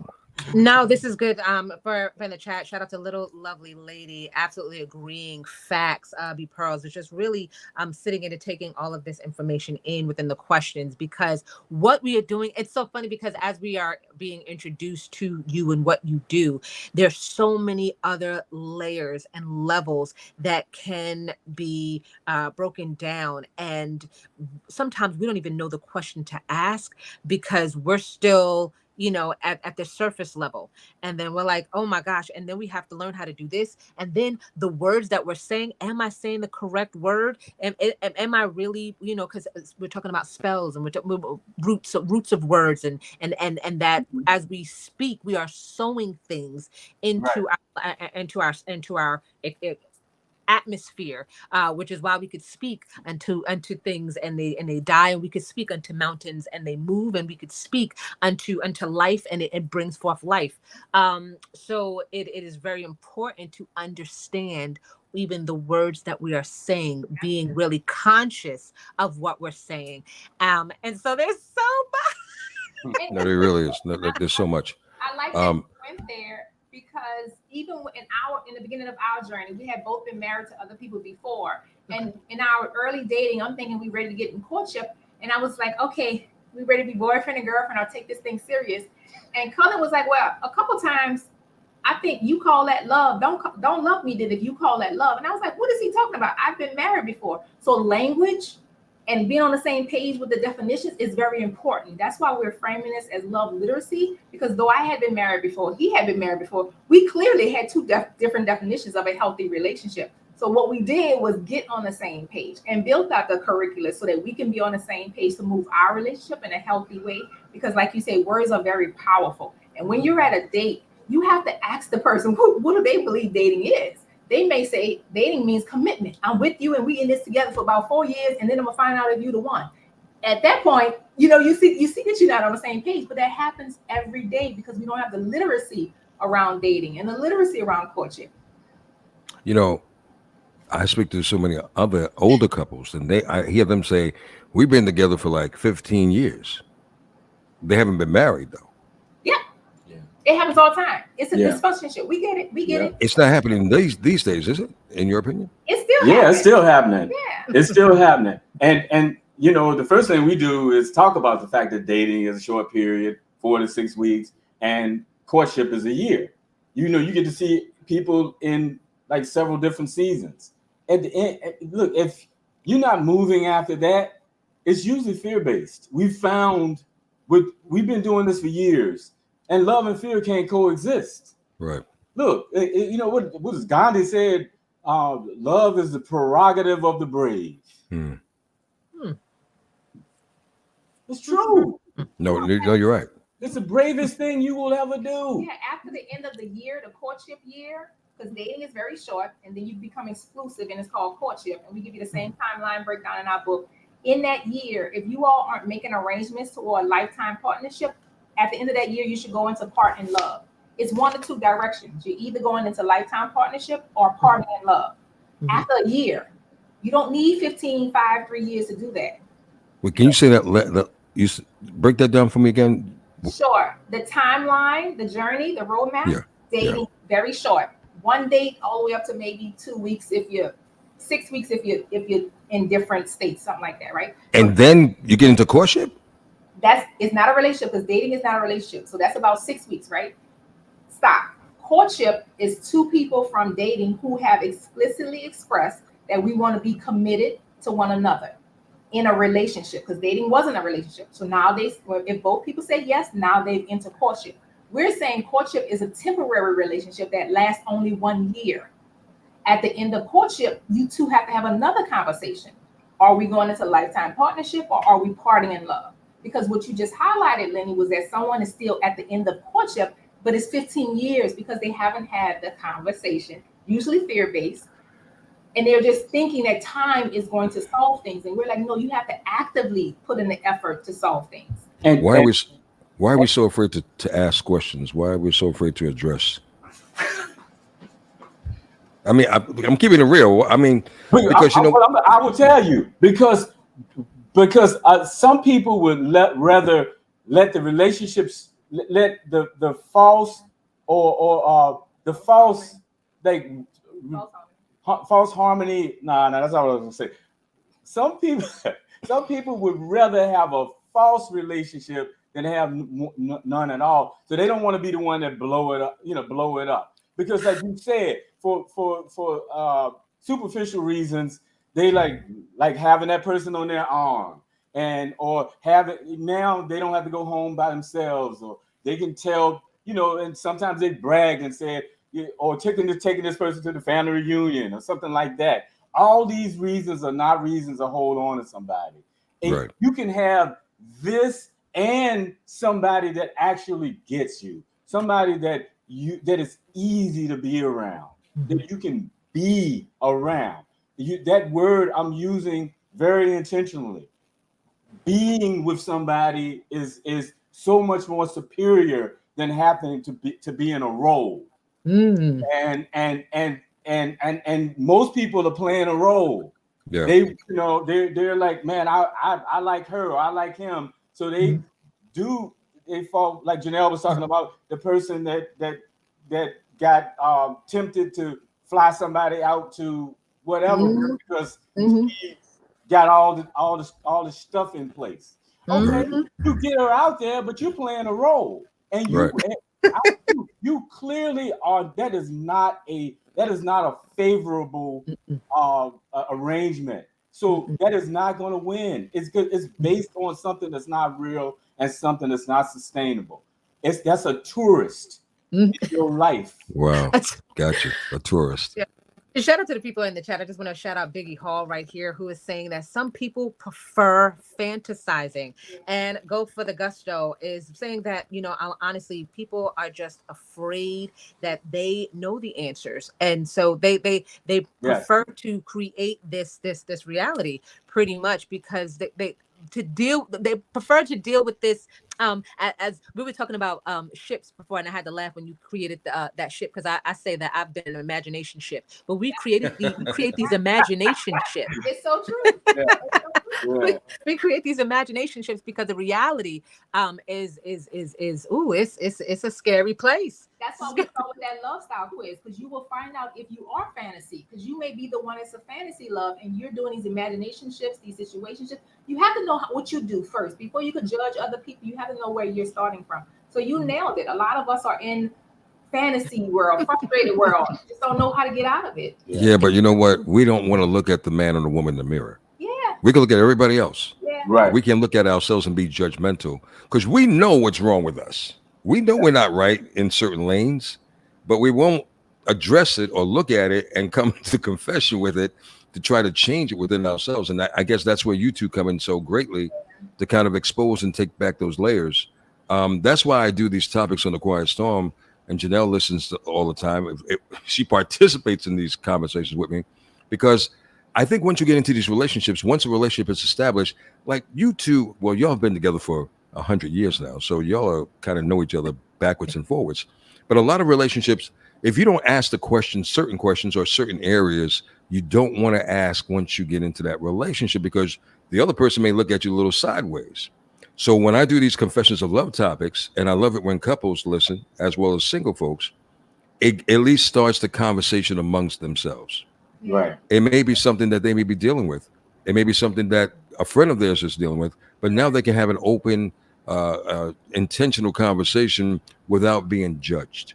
No, this is good. For the chat, shout out to Little Lovely Lady. Absolutely agreeing. Facts. Be pearls. It's just really sitting in and taking all of this information in within the questions, because what we are doing, it's so funny because as we are being introduced to you and what you do, there's so many other layers and levels that can be broken down, and sometimes we don't even know the question to ask because we're still at the surface level, and then we're like, oh my gosh, and then we have to learn how to do this, and then the words that we're saying, am I saying the correct word, and am I really, because we're talking about spells, and we're talking roots of words, and that as we speak we are sowing things into our atmosphere, which is why we could speak unto things, and they die, and we could speak unto mountains and they move, and we could speak unto life, and it brings forth life. So it is very important to understand even the words that we are saying, being really conscious of what we're saying. And so there's so much. No, there really is. No, there's so much. I like that you went there, because even in the beginning of our journey, we had both been married to other people before. And in our early dating, I'm thinking we ready to get in courtship. And I was like, okay, we ready to be boyfriend and girlfriend. I'll take this thing serious. And Cullen was like, well, a couple times, I think you call that love. Don't love me then if you call that love. And I was like, what is he talking about? I've been married before. So language and being on the same page with the definitions is very important. That's why we're framing this as love literacy, because though I had been married before, he had been married before, we clearly had two different definitions of a healthy relationship. So what we did was get on the same page and built out the curricula so that we can be on the same page to move our relationship in a healthy way. Because like you say, words are very powerful. And when you're at a date, you have to ask the person, what do they believe dating is? They may say dating means commitment. I'm with you and we in this together for about 4 years, and then I'm gonna find out if you're the one. At that point, you see that you're not on the same page, but that happens every day because we don't have the literacy around dating and the literacy around courtship. I speak to so many other older couples, and I hear them say, we've been together for like 15 years. They haven't been married though. Yeah. It happens all the time. It's a dysfunction. We get it. It. It's not happening these days, is it? In your opinion? It's still happening. It's still happening. Yeah. It's still happening. And the first thing we do is talk about the fact that dating is a short period, 4 to 6 weeks, and courtship is a year. You get to see people in like several different seasons. At the end, look, if you're not moving after that, it's usually fear-based. We've been doing this for years. And love and fear can't coexist. Right. Look, what does Gandhi said? Love is the prerogative of the brave. It's true. No, you're right. It's the bravest thing you will ever do. Yeah, after the end of the year, the courtship year, because dating is very short, and then you become exclusive, and it's called courtship. And we give you the same timeline breakdown in our book. In that year, if you all aren't making arrangements toward a lifetime partnership, at the end of that year, you should go into part in love. It's one of two directions. You're either going into lifetime partnership or parting in love. After a year, you don't need 15, 5, 3 years to do that. Well, can you say that? You break that down for me again. Sure. The timeline, the journey, the roadmap, dating very short. One date all the way up to maybe 2 weeks if you're 6 weeks if you're in different states, something like that, right? And then you get into courtship? It's not a relationship because dating is not a relationship. So that's about 6 weeks, right? Stop. Courtship is two people from dating who have explicitly expressed that we want to be committed to one another in a relationship, because dating wasn't a relationship. So now if both people say yes, now they've entered courtship. We're saying courtship is a temporary relationship that lasts only 1 year. At the end of courtship, you two have to have another conversation. Are we going into lifetime partnership or are we parting in love? Because what you just highlighted, Lenny, was that someone is still at the end of courtship, but it's 15 years because they haven't had the conversation, usually fear-based, and they're just thinking that time is going to solve things. And we're like, no, you have to actively put in the effort to solve things. And why are we so afraid to ask questions? Why are we so afraid to address? I mean, I'm keeping it real. I mean, because I will tell you because some people would rather let the relationships, let the false or the false false harmony. No, that's not what I was gonna say. Some people would rather have a false relationship than have none at all. So they don't want to be the one that blow it up. Because like you said, for superficial reasons, they like having that person on their arm, or now they don't have to go home by themselves, or they can tell, and sometimes they brag and say, or taking this person to the family reunion or something like that. All these reasons are not reasons to hold on to somebody. Right. You can have this and somebody that actually gets you, somebody that is easy to be around, that you can be around. That word I'm using very intentionally. Being with somebody is so much more superior than happening to be in a role. And most people are playing a role. Yeah. They're like, man, I like her or I like him. So they fall, like Janelle was talking about, the person that got tempted to fly somebody out to whatever because he got all the stuff in place. Okay, you get her out there, but you're playing a role, and you clearly are. That is not a favorable arrangement. So that is not going to win. It's good. It's based on something that's not real and something that's not sustainable. That's a tourist in your life. Wow, gotcha. A tourist. Yeah. Shout out to the people in the chat. I just want to shout out Biggie Hall right here, who is saying that some people prefer fantasizing and go for the gusto, is saying that, honestly, people are just afraid that they know the answers. And so they prefer to create this reality pretty much because they prefer to deal with this. As we were talking about ships before, and I had to laugh when you created that ship, because I say that I've been an imagination ship, but we create these imagination ships. It's so true. We create these imagination ships because the reality is it's a scary place. That's why we go with that love style quiz, because you will find out if you are fantasy, because you may be the one that's a fantasy love and you're doing these imagination ships, these situationships. You have to know what you do first before you can judge other people. You have to know where you're starting from. So you nailed it. A lot of us are in fantasy world, frustrated world, just don't know how to get out of it. Yeah, but you know what? We don't want to look at the man or the woman in the mirror. Yeah. We can look at everybody else. Yeah. Right. We can look at ourselves and be judgmental because we know what's wrong with us. We know we're not right in certain lanes, but we won't address it or look at it and come to confession with it to try to change it within ourselves. And I guess that's where you two come in so greatly, to kind of expose and take back those layers. That's why I do these topics on the Quiet Storm, and Janelle listens to all the time. She participates in these conversations with me, because I think once you get into these relationships, once a relationship is established, like you two, well, y'all have been together for 100 years now, so y'all are kind of know each other backwards and forwards. But a lot of relationships, if you don't ask the questions, certain questions or certain areas you don't want to ask once you get into that relationship, because the other person may look at you a little sideways. So when I do these confessions of love topics, and I love it when couples listen as well as single folks, it at least starts the conversation amongst themselves. Right. It may be something that they may be dealing with. It may be something that a friend of theirs is dealing with, but now they can have an open, intentional conversation without being judged.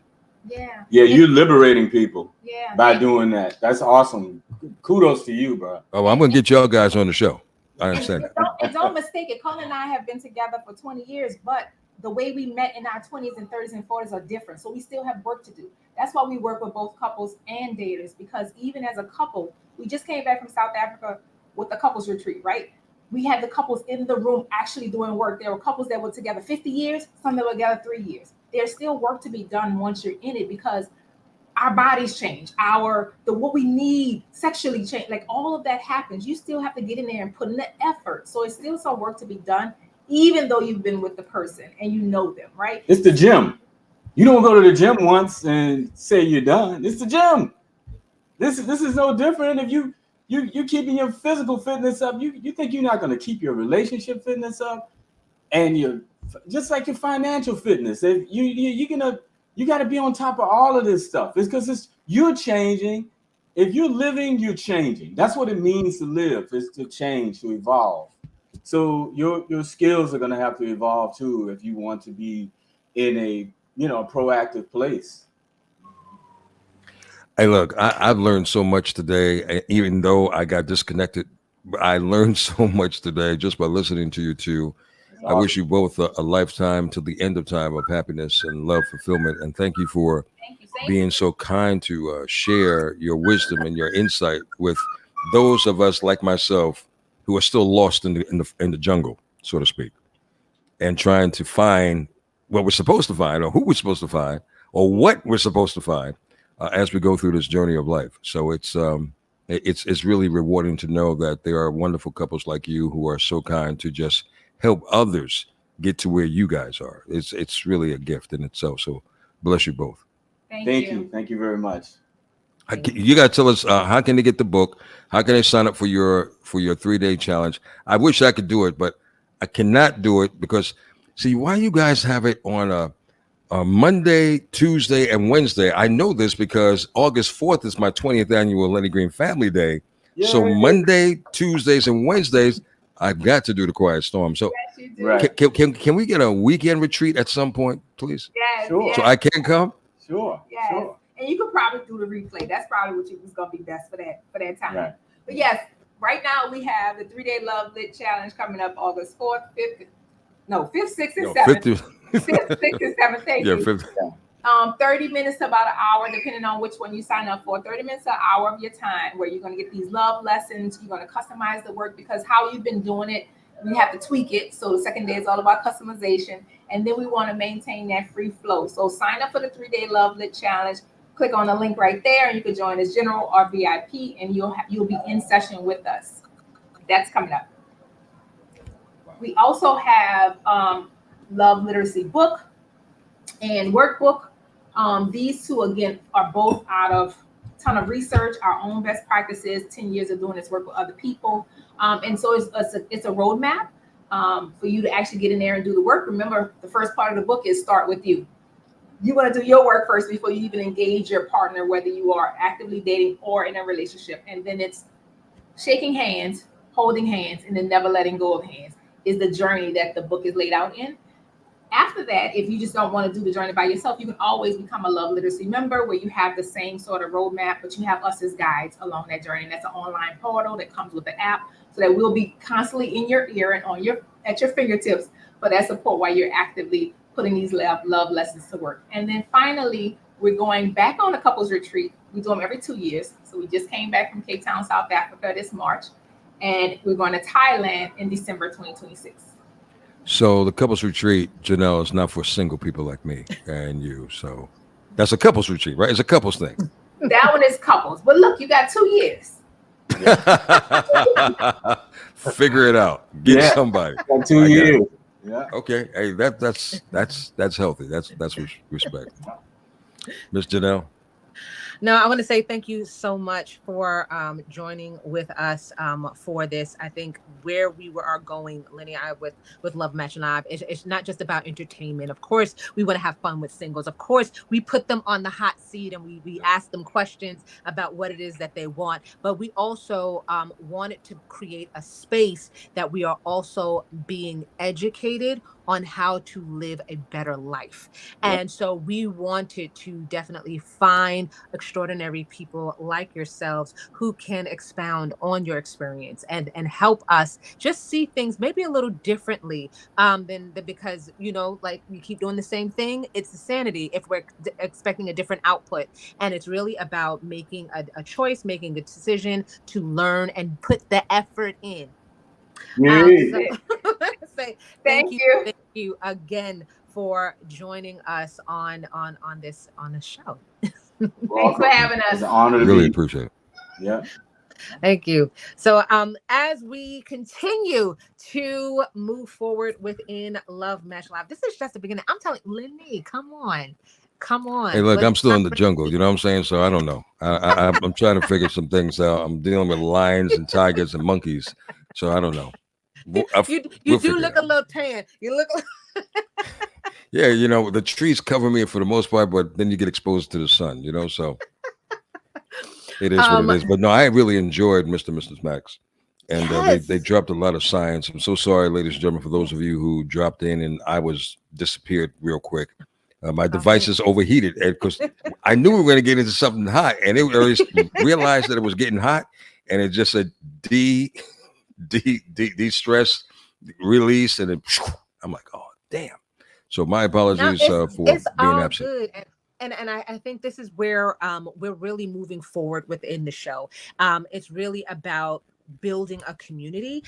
Yeah. Yeah, you're liberating people Yeah. by doing that. That's awesome. Kudos to you, bro. Oh, I'm going to get y'all guys on the show. I understand that. And don't mistake it. Cullen and I have been together for 20 years, but the way we met in our 20s and 30s and 40s are different. So we still have work to do. That's why we work with both couples and daters, because even as a couple, we just came back from South Africa with the couples retreat, right? We had the couples in the room actually doing work. There were couples that were together 50 years, some that were together 3 years. There's still work to be done once you're in it, because our bodies change, what we need sexually change, like all of that happens. You still have to get in there and put in the effort. So it's still some work to be done, even though you've been with the person and you know them, right? It's the gym. You don't go to the gym once and say you're done. It's the gym. This is no different. If you keeping your physical fitness up, you think you're not going to keep your relationship fitness up, and you're just like your financial fitness. If you got to be on top of all of this stuff. It's because you're changing. If you're living, you're changing. That's what it means to live, is to change, to evolve. So your skills are going to have to evolve too if you want to be in a proactive place. Hey, look, I've learned so much today, even though I got disconnected. I learned so much today just by listening to you two. I wish you both a lifetime to the end of time of happiness and love fulfillment. And thank you for being so kind to share your wisdom and your insight with those of us like myself who are still lost in the jungle, so to speak, and trying to find what we're supposed to find, or who we're supposed to find, or what we're supposed to find as we go through this journey of life. So it's really rewarding to know that there are wonderful couples like you who are so kind to just help others get to where you guys are. It's really a gift in itself. So bless you both. Thank you. Thank you very much. You got to tell us how can they get the book? How can they sign up for your 3-day challenge? I wish I could do it, but I cannot do it because, see, why you guys have it on a Monday, Tuesday, and Wednesday? I know this because August 4th is my 20th annual Lenny Green Family Day. Yay. So Monday, Tuesdays, and Wednesdays, I've got to do the Quiet Storm. So yes, can we get a weekend retreat at some point, please? Yes, sure. Yes. So I can come? Sure. Yes. Sure. And you could probably do the replay. That's probably what was going to be best for that time. Right. But yes, right now we have the 3-day Love Lit Challenge coming up August 4th, 5th, 6th, and 7th. 5th, 6th, and 7th. Thank you. 5th. 30 minutes to about an hour, depending on which one you sign up for. 30 minutes to an hour of your time, where you're going to get these love lessons. You're going to customize the work, because how you've been doing it, we have to tweak it. So the second day is all about customization, and then we want to maintain that free flow. So sign up for the 3-day Love Lit Challenge. Click on the link right there, and you can join as general or VIP, and you'll be in session with us. That's coming up. We also have Love Literacy book and workbook. These two, again, are both out of a ton of research, our own best practices, 10 years of doing this work with other people. And so it's a roadmap for you to actually get in there and do the work. Remember, the first part of the book is start with you. You want to do your work first before you even engage your partner, whether you are actively dating or in a relationship. And then it's shaking hands, holding hands, and then never letting go of hands is the journey that the book is laid out in. After that, if you just don't want to do the journey by yourself, you can always become a Love Literacy member, where you have the same sort of roadmap, but you have us as guides along that journey. And that's an online portal that comes with the app, so that we'll be constantly in your ear and at your fingertips for that support while you're actively putting these love lessons to work. And then finally, we're going back on a couples retreat. We do them every 2 years. So we just came back from Cape Town, South Africa this March, and we're going to Thailand in December 2026. So the couples retreat, Janelle, is not for single people like me and you. So that's a couples retreat, right? It's a couples thing. That one is couples. But look, you got 2 years. Yeah. Figure it out. Get Yeah. somebody. Got 2 I got it. years. Yeah. Okay. Hey, that's healthy. That's respect. Miss Janelle. No, I want to say thank you so much for joining with us for this. I think where are going, Lenny and I, with Love Match Live, it's not just about entertainment. Of course, we want to have fun with singles. Of course, we put them on the hot seat and we ask them questions about what it is that they want. But we also wanted to create a space that we are also being educated on how to live a better life. Yep. And so we wanted to definitely find extraordinary people like yourselves who can expound on your experience and help us just see things maybe a little differently than because like we keep doing the same thing. It's insanity if we're expecting a different output, and it's really about making a choice, making a decision to learn and put the effort in. Yeah. So say Thank you. thank you again for joining us on this show. Thanks for having It's us. an honor to Really be. appreciate it. Yeah. Thank you. So as we continue to move forward within Love Match Live, this is just the beginning. I'm telling Lenny, come on. Come on. Hey, look, What I'm still in the jungle. You know what I'm saying? So I don't know. I'm trying to figure some things out. I'm dealing with lions and tigers and monkeys. So I don't know. you We'll do figure it look a out. little tan. You look Yeah, the trees cover me for the most part, but then you get exposed to the sun. So it is what it um is. But no, I really enjoyed Mr. and Mrs. Max, and they yes. dropped a lot of science. I'm so sorry, ladies and gentlemen, for those of you who dropped in and I was disappeared real quick. My Okay. devices overheated because I knew we were going to get into something hot, and it always realized that it was getting hot, and it just said de-stress release, and then I'm like, oh damn. So my No, apologies for it's being all absent. good. And I think this is where we're really moving forward within the show. It's really about building a community,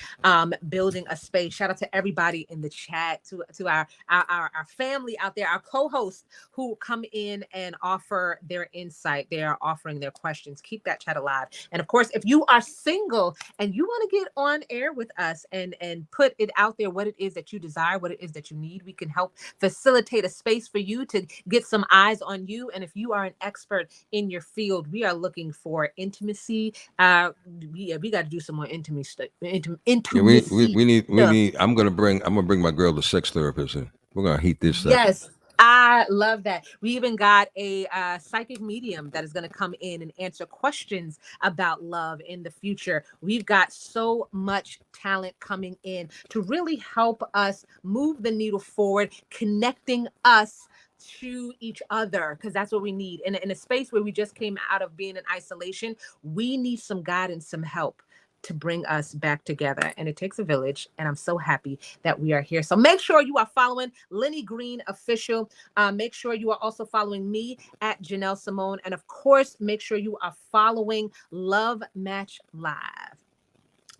building a space. Shout out to everybody in the chat, to our family out there, our co-hosts who come in and offer their insight. They are offering their questions. Keep that chat alive. And of course, if you are single and you want to get on air with us and put it out there, what it is that you desire, what it is that you need, we can help facilitate a space for you to get some eyes on you. And if you are an expert in your field, we are looking for intimacy. We got to do some more Yeah, we, intimacy we need we stuff. need. I'm gonna bring my girl, the sex therapist, in. We're gonna heat this up. Yes, I love that. We even got a psychic medium that is going to come in and answer questions about love in the future. We've got so much talent coming in to really help us move the needle forward, connecting us to each other, because that's what we need in a space where we just came out of being in isolation. We need some guidance, some help to bring us back together, and it takes a village, and I'm so happy that we are here. So make sure you are following Lenny Green Official. Make sure you are also following me at Janelle Simone, and of course make sure you are following Love Match Live.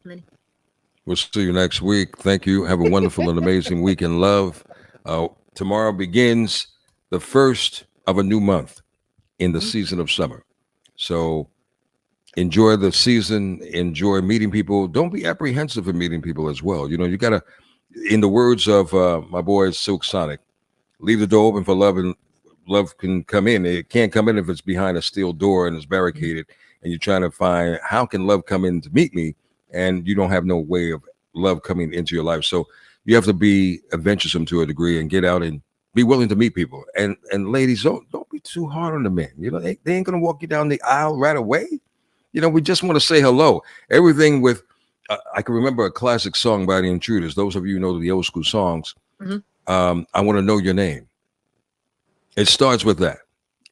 Lenny. We'll see you next week. Thank you. Have a wonderful and amazing week in love. Tomorrow begins the first of a new month in the season of summer. So enjoy the season, enjoy meeting people. Don't be apprehensive in meeting people as well. You gotta, in the words of my boy Silk Sonic, leave the door open for love, and love can come in. It can't come in if it's behind a steel door and it's barricaded, and you're trying to find how can love come in to meet me, and you don't have no way of love coming into your life. So you have to be adventuresome to a degree and get out and be willing to meet people. And ladies, don't be too hard on the men. They ain't gonna walk you down the aisle right away. We just want to say hello. Everything with, I can remember a classic song by the Intruders. Those of you who know the old school songs. I want to know your name. It starts with that.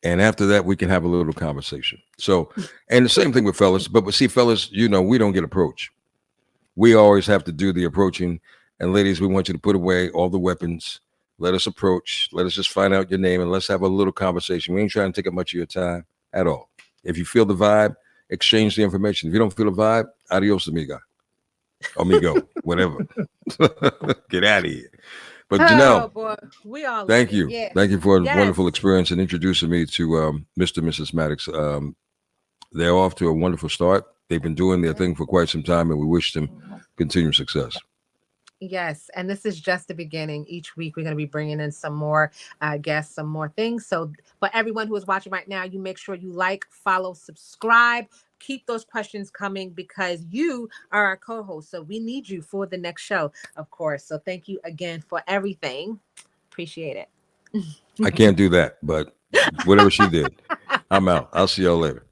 And after that, we can have a little conversation. So, and the same thing with fellas. But see, fellas, we don't get approached. We always have to do the approaching. And ladies, we want you to put away all the weapons. Let us approach. Let us just find out your name and let's have a little conversation. We ain't trying to take up much of your time at all. If you feel the vibe, exchange the information. If you don't feel the vibe, adios, amiga. amigo, whatever. Get out of here. But Oh Janelle, boy, we all thank love it. you. Yeah. Thank you for a Yes. wonderful experience and introducing me to Mr. and Mrs. Maddox. They're off to a wonderful start. They've been doing their thing for quite some time, and we wish them continued success. Yes, and this is just the beginning. Each week we're going to be bringing in some more guests, some more things. So for everyone who is watching right now, you make sure you like, follow, subscribe. Keep those questions coming because you are our co-host. So we need you for the next show, of course. So thank you again for everything. Appreciate it. I can't do that, but whatever she did, I'm out. I'll see y'all later.